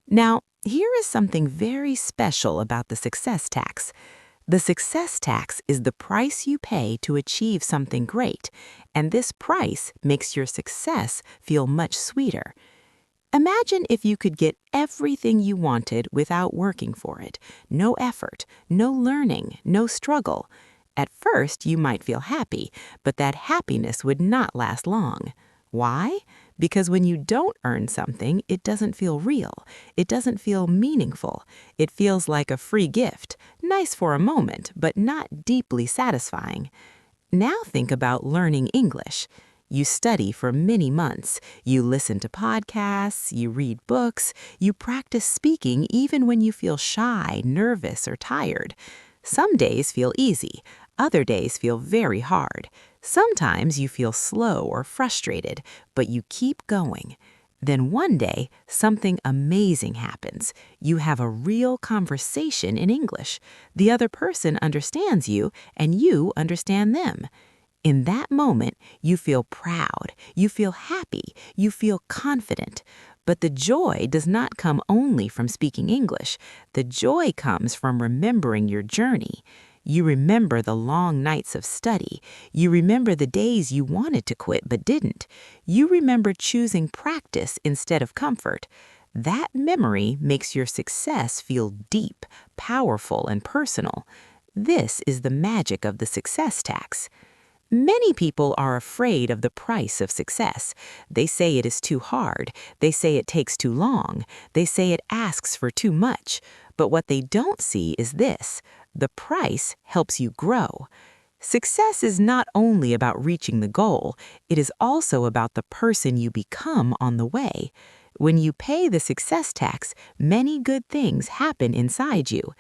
Now, here is something very special about the success tax. The success tax is the price you pay to achieve something great, and this price makes your success feel much sweeter. Imagine if you could get everything you wanted without working for it. No effort, no learning, no struggle. At first, you might feel happy, but that happiness would not last long. Why? Because when you don't earn something, it doesn't feel real. It doesn't feel meaningful. It feels like a free gift, nice for a moment, but not deeply satisfying. Now think about learning English. You study for many months. You listen to podcasts, you read books, you practice speaking even when you feel shy, nervous, or tired. Some days feel easy. Other days feel very hard. Sometimes you feel slow or frustrated, but you keep going. Then one day, something amazing happens. You have a real conversation in English. The other person understands you, and you understand them. In that moment, you feel proud, you feel happy, you feel confident. But the joy does not come only from speaking English. The joy comes from remembering your journey. You remember the long nights of study. You remember the days you wanted to quit but didn't. You remember choosing practice instead of comfort. That memory makes your success feel deep, powerful, and personal. This is the magic of the success tax. Many people are afraid of the price of success. They say it is too hard. They say it takes too long. They say it asks for too much. But what they don't see is this: the price helps you grow. Success is not only about reaching the goal, it is also about the person you become on the way. When you pay the success tax, many good things happen inside you.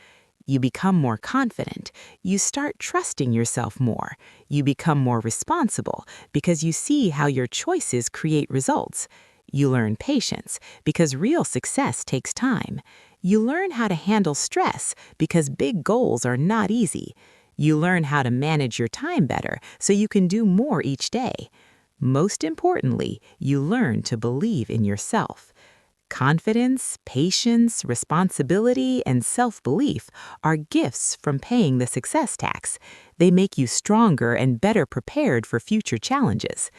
You become more confident. You start trusting yourself more. You become more responsible because you see how your choices create results. You learn patience because real success takes time. You learn how to handle stress because big goals are not easy. You learn how to manage your time better so you can do more each day. Most importantly, you learn to believe in yourself. Confidence, patience, responsibility, and self-belief are gifts from paying the success tax. They make you stronger and better prepared for future challenges.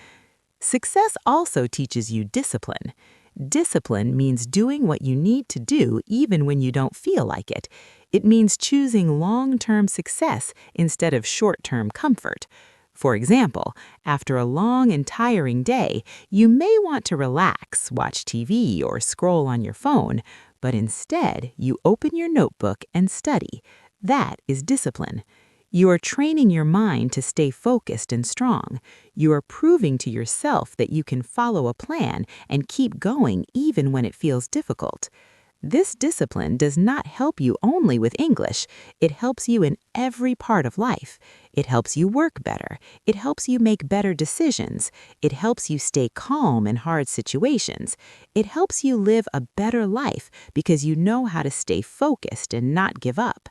Success also teaches you discipline. Discipline means doing what you need to do even when you don't feel like it. It means choosing long-term success instead of short-term comfort. For example, after a long and tiring day, you may want to relax, watch TV, or scroll on your phone, but instead you open your notebook and study. That is discipline. You are training your mind to stay focused and strong. You are proving to yourself that you can follow a plan and keep going even when it feels difficult. This discipline does not help you only with English. It helps you in every part of life. It helps you work better. It helps you make better decisions. It helps you stay calm in hard situations. It helps you live a better life because you know how to stay focused and not give up.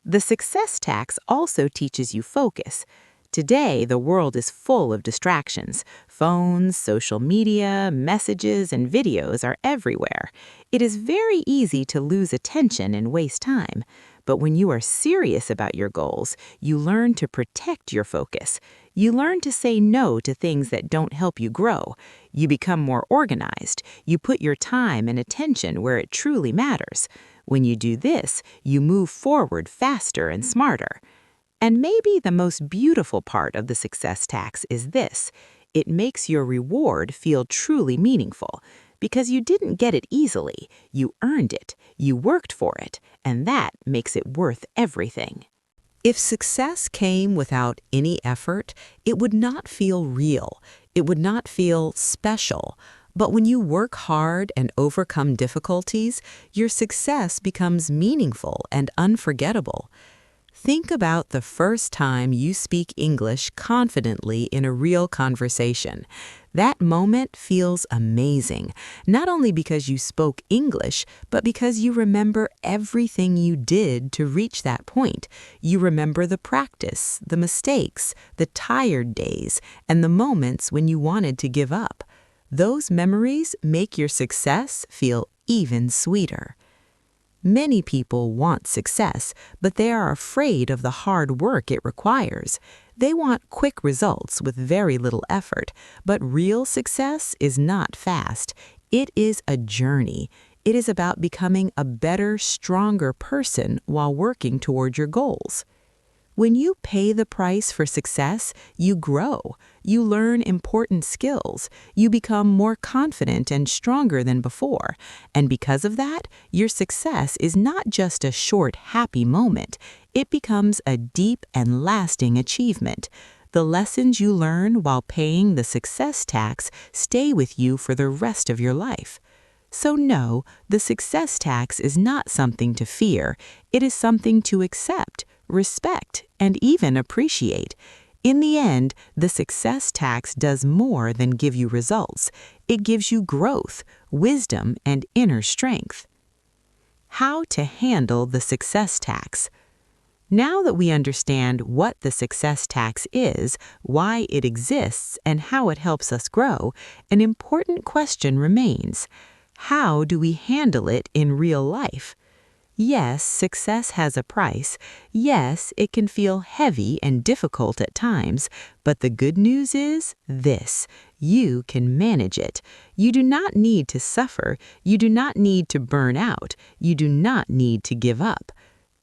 The success tax also teaches you focus. Today, the world is full of distractions. Phones, social media, messages, and videos are everywhere. It is very easy to lose attention and waste time. But when you are serious about your goals, you learn to protect your focus. You learn to say no to things that don't help you grow. You become more organized. You put your time and attention where it truly matters. When you do this, you move forward faster and smarter. And maybe the most beautiful part of the success tax is this: it makes your reward feel truly meaningful. Because you didn't get it easily, you earned it, you worked for it, and that makes it worth everything. If success came without any effort, it would not feel real. It would not feel special. But when you work hard and overcome difficulties, your success becomes meaningful and unforgettable. Think about the first time you speak English confidently in a real conversation. That moment feels amazing, not only because you spoke English, but because you remember everything you did to reach that point. You remember the practice, the mistakes, the tired days, and the moments when you wanted to give up. Those memories make your success feel even sweeter. Many people want success, but they are afraid of the hard work it requires. They want quick results with very little effort, but real success is not fast. It is a journey. It is about becoming a better, stronger person while working toward your goals. When you pay the price for success, you grow. You learn important skills. You become more confident and stronger than before. And because of that, your success is not just a short, happy moment. It becomes a deep and lasting achievement. The lessons you learn while paying the success tax stay with you for the rest of your life. So no, the success tax is not something to fear. It is something to accept, respect, and even appreciate. In the end, the success tax does more than give you results. It gives you growth, wisdom, and inner strength. How to handle the success tax. Now that we understand what the success tax is, why it exists, and how it helps us grow, an important question remains. How do we handle it in real life? Yes, success has a price. Yes, it can feel heavy and difficult at times, but the good news is this: you can manage it. You do not need to suffer. You do not need to burn out. You do not need to give up.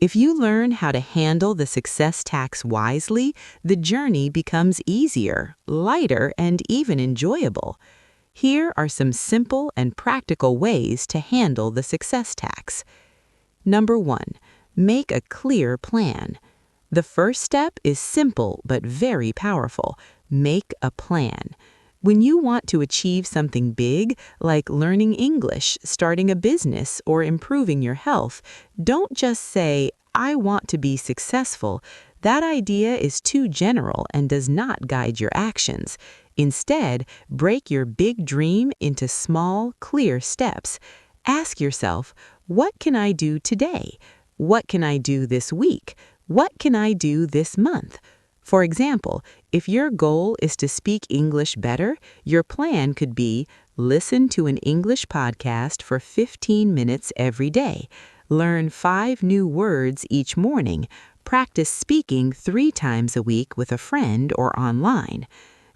If you learn how to handle the success tax wisely, the journey becomes easier, lighter, and even enjoyable. Here are some simple and practical ways to handle the success tax. Number 1, make a clear plan. The first step is simple but very powerful. Make a plan. When you want to achieve something big, like learning English, starting a business, or improving your health, don't just say, "I want to be successful." That idea is too general and does not guide your actions. Instead, break your big dream into small, clear steps. Ask yourself, what can I do today? What can I do this week? What can I do this month? For example, if your goal is to speak English better, your plan could be listen to an English podcast for 15 minutes every day, learn 5 new words each morning, practice speaking 3 times a week with a friend or online.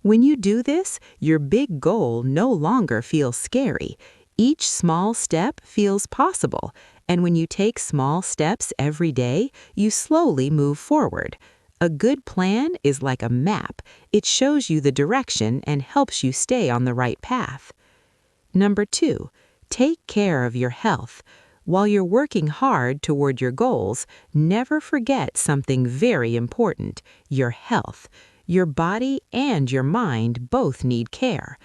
When you do this, your big goal no longer feels scary. Each small step feels possible, and when you take small steps every day, you slowly move forward. A good plan is like a map. It shows you the direction and helps you stay on the right path. Number 2, take care of your health. While you're working hard toward your goals, never forget something very important: your health. Your body and your mind both need care.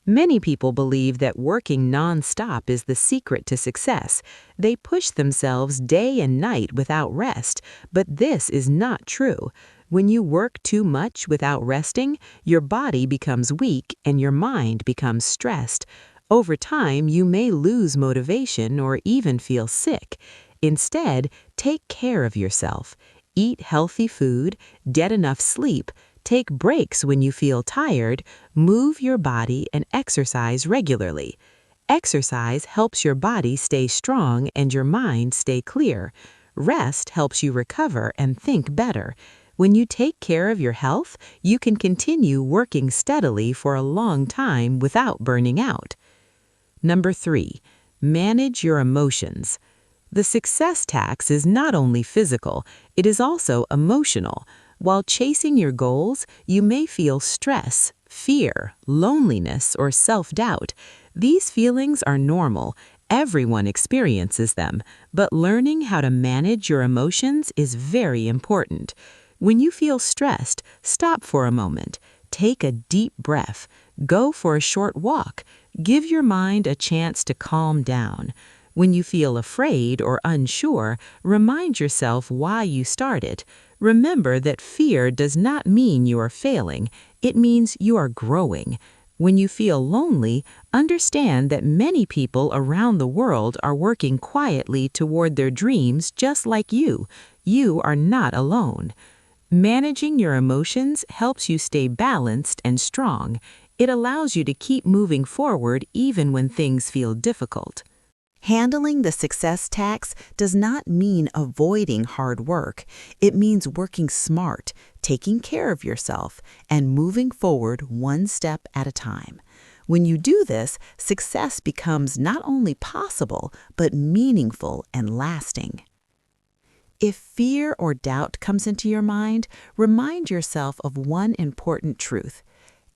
Many people believe that working nonstop is the secret to success. They push themselves day and night without rest, but this is not true. When you work too much without resting, your body becomes weak and your mind becomes stressed. Over time, you may lose motivation or even feel sick. Instead, take care of yourself. Eat healthy food, get enough sleep, take breaks when you feel tired, move your body, and exercise regularly. Exercise helps your body stay strong and your mind stay clear. Rest helps you recover and think better. When you take care of your health, you can continue working steadily for a long time without burning out. Number 3, manage your emotions. The success tax is not only physical, it is also emotional. While chasing your goals, you may feel stress, fear, loneliness, or self-doubt. These feelings are normal. Everyone experiences them, but learning how to manage your emotions is very important. When you feel stressed, stop for a moment. Take a deep breath. Go for a short walk. Give your mind a chance to calm down. When you feel afraid or unsure, remind yourself why you started. Remember that fear does not mean you are failing. It means you are growing. When you feel lonely, understand that many people around the world are working quietly toward their dreams just like you. You are not alone. Managing your emotions helps you stay balanced and strong. It allows you to keep moving forward even when things feel difficult. Handling the success tax does not mean avoiding hard work. It means working smart, taking care of yourself, and moving forward one step at a time. When you do this, success becomes not only possible, but meaningful and lasting. If fear or doubt comes into your mind, remind yourself of one important truth.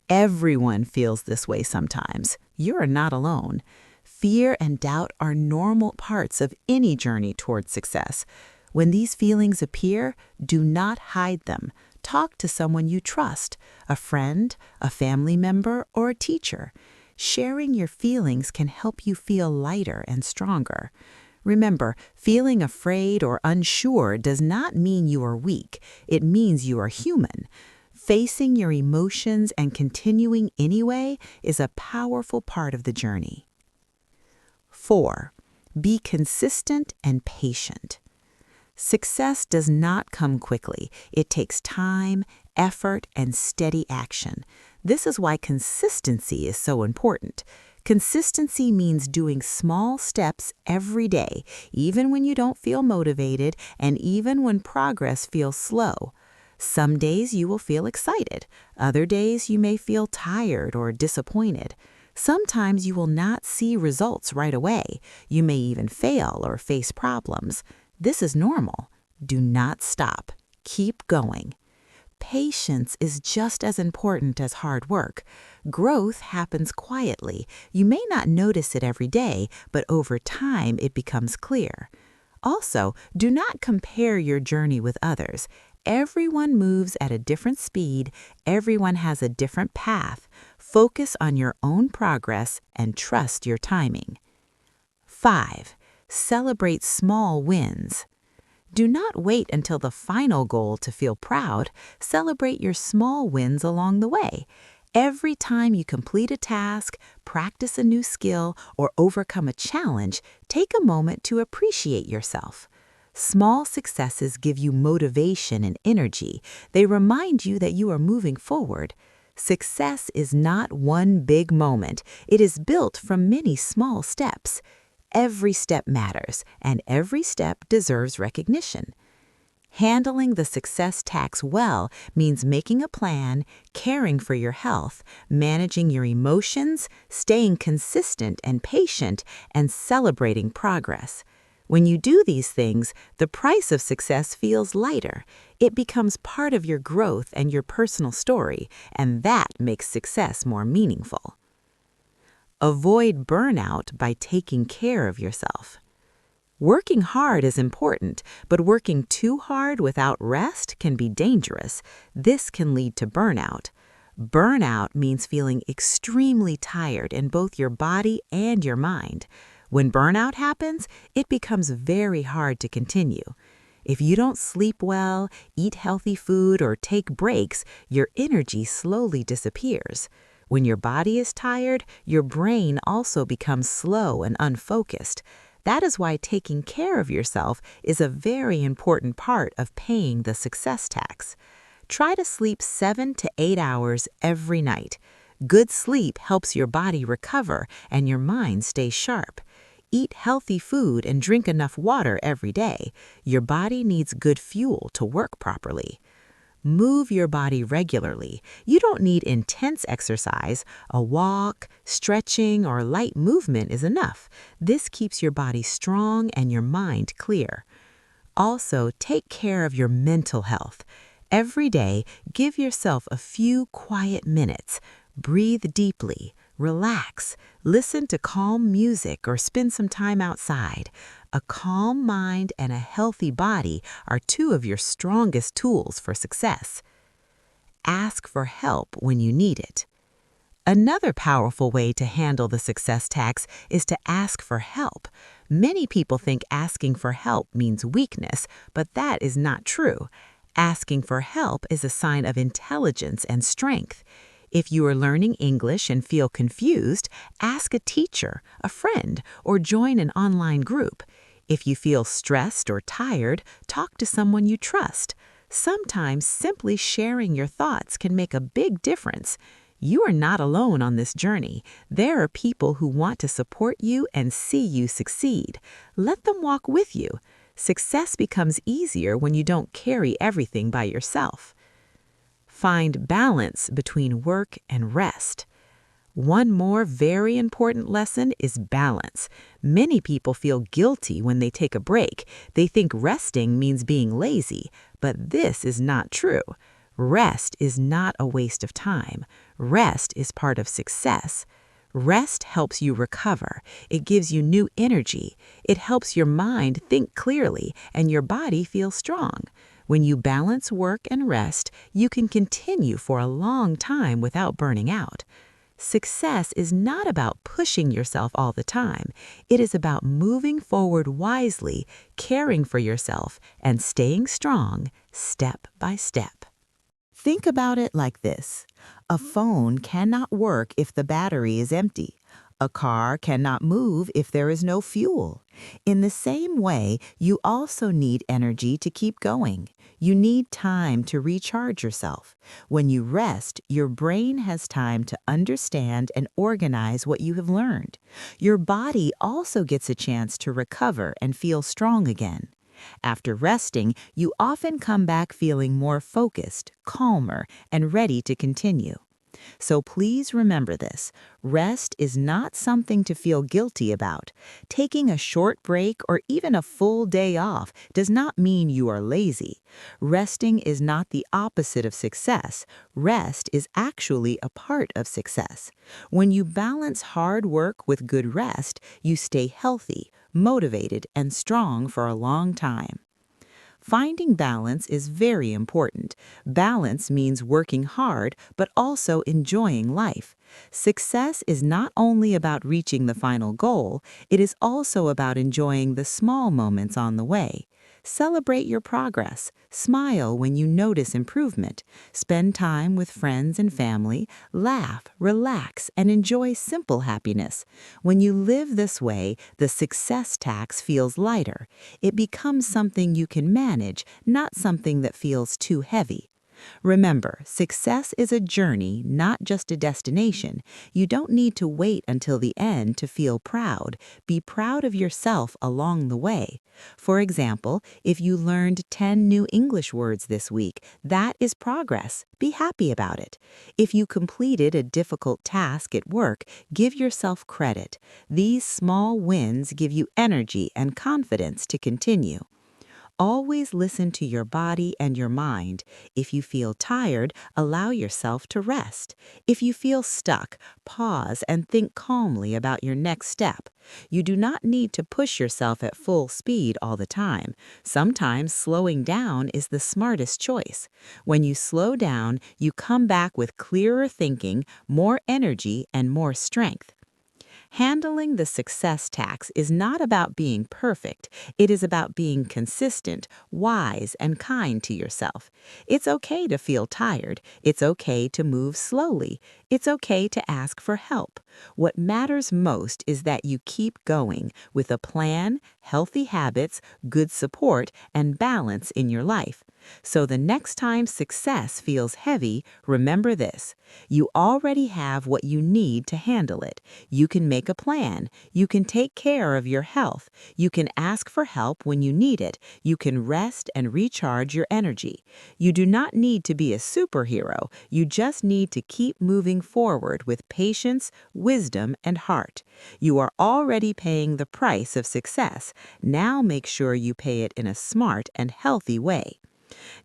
Everyone feels this way sometimes. You are not alone. Fear and doubt are normal parts of any journey toward success. When these feelings appear, do not hide them. Talk to someone you trust, a friend, a family member, or a teacher. Sharing your feelings can help you feel lighter and stronger. Remember, feeling afraid or unsure does not mean you are weak. It means you are human. Facing your emotions and continuing anyway is a powerful part of the journey. 4, be consistent and patient. Success does not come quickly. It takes time, effort, and steady action. This is why consistency is so important. Consistency means doing small steps every day, even when you don't feel motivated and even when progress feels slow. Some days you will feel excited. Other days you may feel tired or disappointed. Sometimes you will not see results right away. You may even fail or face problems. This is normal. Do not stop. Keep going. Patience is just as important as hard work. Growth happens quietly. You may not notice it every day, but over time it becomes clear. Also, do not compare your journey with others. Everyone moves at a different speed. Everyone has a different path. Focus on your own progress and trust your timing. 5, celebrate small wins. Do not wait until the final goal to feel proud. Celebrate your small wins along the way. Every time you complete a task, practice a new skill, or overcome a challenge, take a moment to appreciate yourself. Small successes give you motivation and energy. They remind you that you are moving forward. Success is not one big moment. It is built from many small steps. Every step matters, and every step deserves recognition. Handling the success tax well means making a plan, caring for your health, managing your emotions, staying consistent and patient, and celebrating progress. When you do these things, the price of success feels lighter. It becomes part of your growth and your personal story, and that makes success more meaningful. Avoid burnout by taking care of yourself. Working hard is important, but working too hard without rest can be dangerous. This can lead to burnout. Burnout means feeling extremely tired in both your body and your mind. When burnout happens, it becomes very hard to continue. If you don't sleep well, eat healthy food, or take breaks, your energy slowly disappears. When your body is tired, your brain also becomes slow and unfocused. That is why taking care of yourself is a very important part of paying the success tax. Try to sleep 7 to 8 hours every night. Good sleep helps your body recover and your mind stay sharp. Eat healthy food and drink enough water every day. Your body needs good fuel to work properly. Move your body regularly. You don't need intense exercise. A walk, stretching, or light movement is enough. This keeps your body strong and your mind clear. Also, take care of your mental health. Every day, give yourself a few quiet minutes. Breathe deeply. Relax, listen to calm music, or spend some time outside. A calm mind and a healthy body are two of your strongest tools for success. Ask for help when you need it. Another powerful way to handle the success tax is to ask for help. Many people think asking for help means weakness, but that is not true. Asking for help is a sign of intelligence and strength. If you are learning English and feel confused, ask a teacher, a friend, or join an online group. If you feel stressed or tired, talk to someone you trust. Sometimes simply sharing your thoughts can make a big difference. You are not alone on this journey. There are people who want to support you and see you succeed. Let them walk with you. Success becomes easier when you don't carry everything by yourself. Find balance between work and rest. One more very important lesson is balance. Many people feel guilty when they take a break. They think resting means being lazy, but this is not true. Rest is not a waste of time. Rest is part of success. Rest helps you recover. It gives you new energy. It helps your mind think clearly and your body feel strong. When you balance work and rest, you can continue for a long time without burning out. Success is not about pushing yourself all the time. It is about moving forward wisely, caring for yourself, and staying strong step by step. Think about it like this. A phone cannot work if the battery is empty. A car cannot move if there is no fuel. In the same way, you also need energy to keep going. You need time to recharge yourself. When you rest, your brain has time to understand and organize what you have learned. Your body also gets a chance to recover and feel strong again. After resting, you often come back feeling more focused, calmer, and ready to continue. So please remember this. Rest is not something to feel guilty about. Taking a short break or even a full day off does not mean you are lazy. Resting is not the opposite of success. Rest is actually a part of success. When you balance hard work with good rest, you stay healthy, motivated, and strong for a long time. Finding balance is very important. Balance means working hard, but also enjoying life. Success is not only about reaching the final goal, it is also about enjoying the small moments on the way. Celebrate your progress. Smile when you notice improvement. Spend time with friends and family. Laugh, relax, and enjoy simple happiness. When you live this way, the success tax feels lighter. It becomes something you can manage, not something that feels too heavy. Remember, success is a journey, not just a destination. You don't need to wait until the end to feel proud. Be proud of yourself along the way. For example, if you learned 10 new English words this week, that is progress. Be happy about it. If you completed a difficult task at work, give yourself credit. These small wins give you energy and confidence to continue. Always listen to your body and your mind. If you feel tired, allow yourself to rest. If you feel stuck, pause and think calmly about your next step. You do not need to push yourself at full speed all the time. Sometimes slowing down is the smartest choice. When you slow down, you come back with clearer thinking, more energy, and more strength. Handling the success tax is not about being perfect. It is about being consistent, wise, and kind to yourself. It's okay to feel tired. It's okay to move slowly. It's okay to ask for help. What matters most is that you keep going with a plan, healthy habits, good support, and balance in your life. So the next time success feels heavy, remember this. You already have what you need to handle it. You can make a plan. You can take care of your health. You can ask for help when you need it. You can rest and recharge your energy. You do not need to be a superhero. You just need to keep moving forward with patience, wisdom, and heart. You are already paying the price of success. Now make sure you pay it in a smart and healthy way.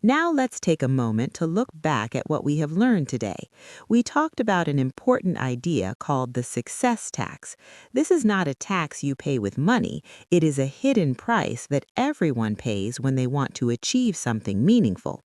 Now let's take a moment to look back at what we have learned today. We talked about an important idea called the success tax. This is not a tax you pay with money. It is a hidden price that everyone pays when they want to achieve something meaningful.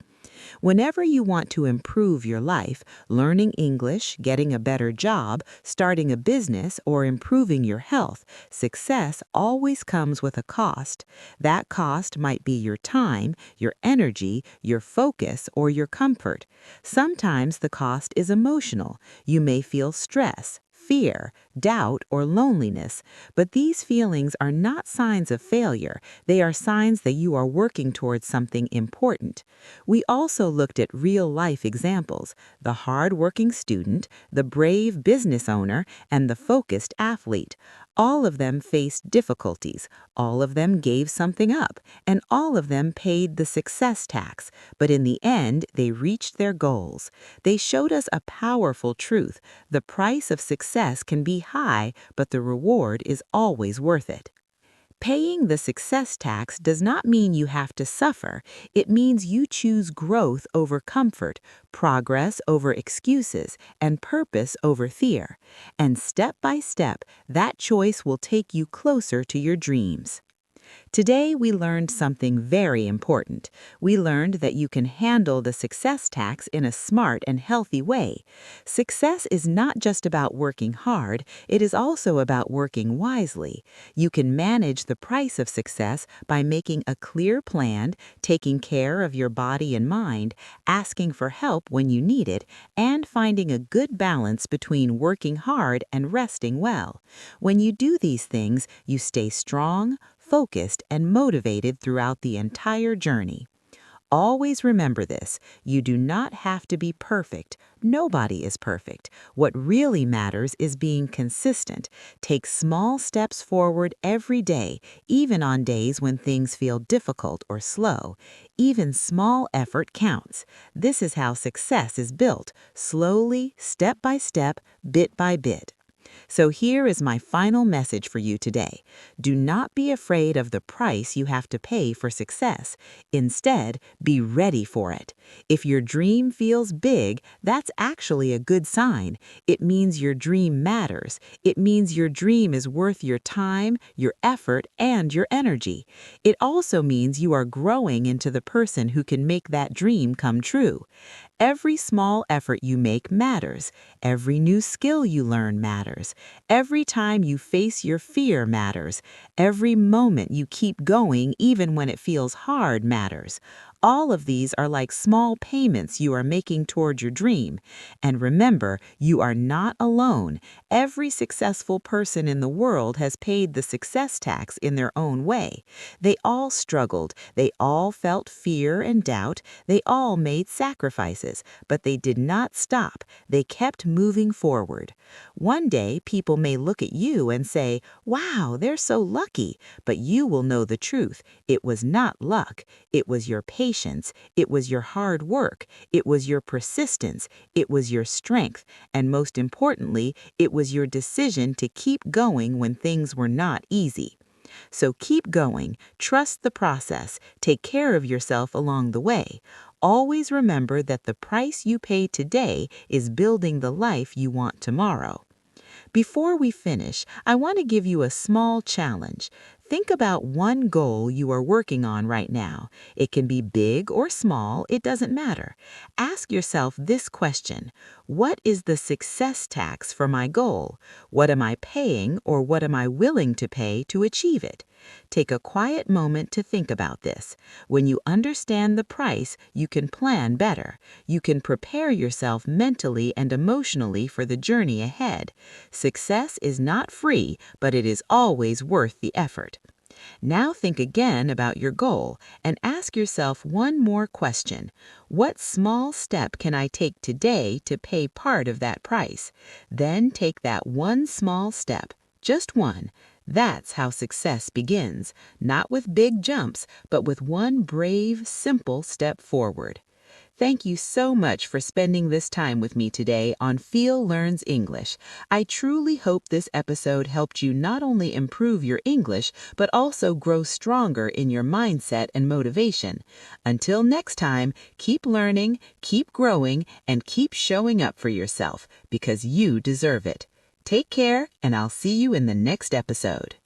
Whenever you want to improve your life, learning English, getting a better job, starting a business, or improving your health, success always comes with a cost. That cost might be your time, your energy, your focus, or your comfort. Sometimes the cost is emotional. You may feel stress, fear, doubt, or loneliness. But these feelings are not signs of failure. They are signs that you are working towards something important. We also looked at real-life examples: the hard-working student, the brave business owner, and the focused athlete. All of them faced difficulties. All of them gave something up. And all of them paid the success tax. But in the end, they reached their goals. They showed us a powerful truth. The price of success can be high, but the reward is always worth it. Paying the success tax does not mean you have to suffer. It means you choose growth over comfort, progress over excuses, and purpose over fear. And step by step, that choice will take you closer to your dreams. Today, we learned something very important. We learned that you can handle the success tax in a smart and healthy way. Success is not just about working hard, it is also about working wisely. You can manage the price of success by making a clear plan, taking care of your body and mind, asking for help when you need it, and finding a good balance between working hard and resting well. When you do these things, you stay strong, focused, and motivated throughout the entire journey. Always remember this: you do not have to be perfect. Nobody is perfect. What really matters is being consistent. Take small steps forward every day, even on days when things feel difficult or slow. Even small effort counts. This is how success is built: slowly, step by step, bit by bit. So here is my final message for you today. Do not be afraid of the price you have to pay for success. Instead, be ready for it. If your dream feels big, that's actually a good sign. It means your dream matters. It means your dream is worth your time, your effort, and your energy. It also means you are growing into the person who can make that dream come true. Every small effort you make matters. Every new skill you learn matters. Every time you face your fear matters. Every moment you keep going, even when it feels hard, matters. All of these are like small payments you are making toward your dream. And remember, you are not alone. Every successful person in the world has paid the success tax in their own way. They all struggled. They all felt fear and doubt. They all made sacrifices, but they did not stop. They kept moving forward. One day, people may look at you and say, "Wow, they're so lucky," but you will know the truth. It was not luck. It was your patience. It was your hard work. It was your persistence. It was your strength. And most importantly, it was your decision to keep going when things were not easy. So keep going, trust the process, take care of yourself along the way. Always remember that the price you pay today is building the life you want tomorrow. Before we finish, I want to give you a small challenge. Think about one goal you are working on right now. It can be big or small, it doesn't matter. Ask yourself this question: what is the success tax for my goal? What am I paying or what am I willing to pay to achieve it? Take a quiet moment to think about this. When you understand the price, you can plan better. You can prepare yourself mentally and emotionally for the journey ahead. Success is not free, but it is always worth the effort. Now think again about your goal and ask yourself one more question. What small step can I take today to pay part of that price? Then take that one small step, just one. That's how success begins, not with big jumps, but with one brave, simple step forward. Thank you so much for spending this time with me today on Feel Learns English. I truly hope this episode helped you not only improve your English, but also grow stronger in your mindset and motivation. Until next time, keep learning, keep growing, and keep showing up for yourself because you deserve it. Take care, and I'll see you in the next episode.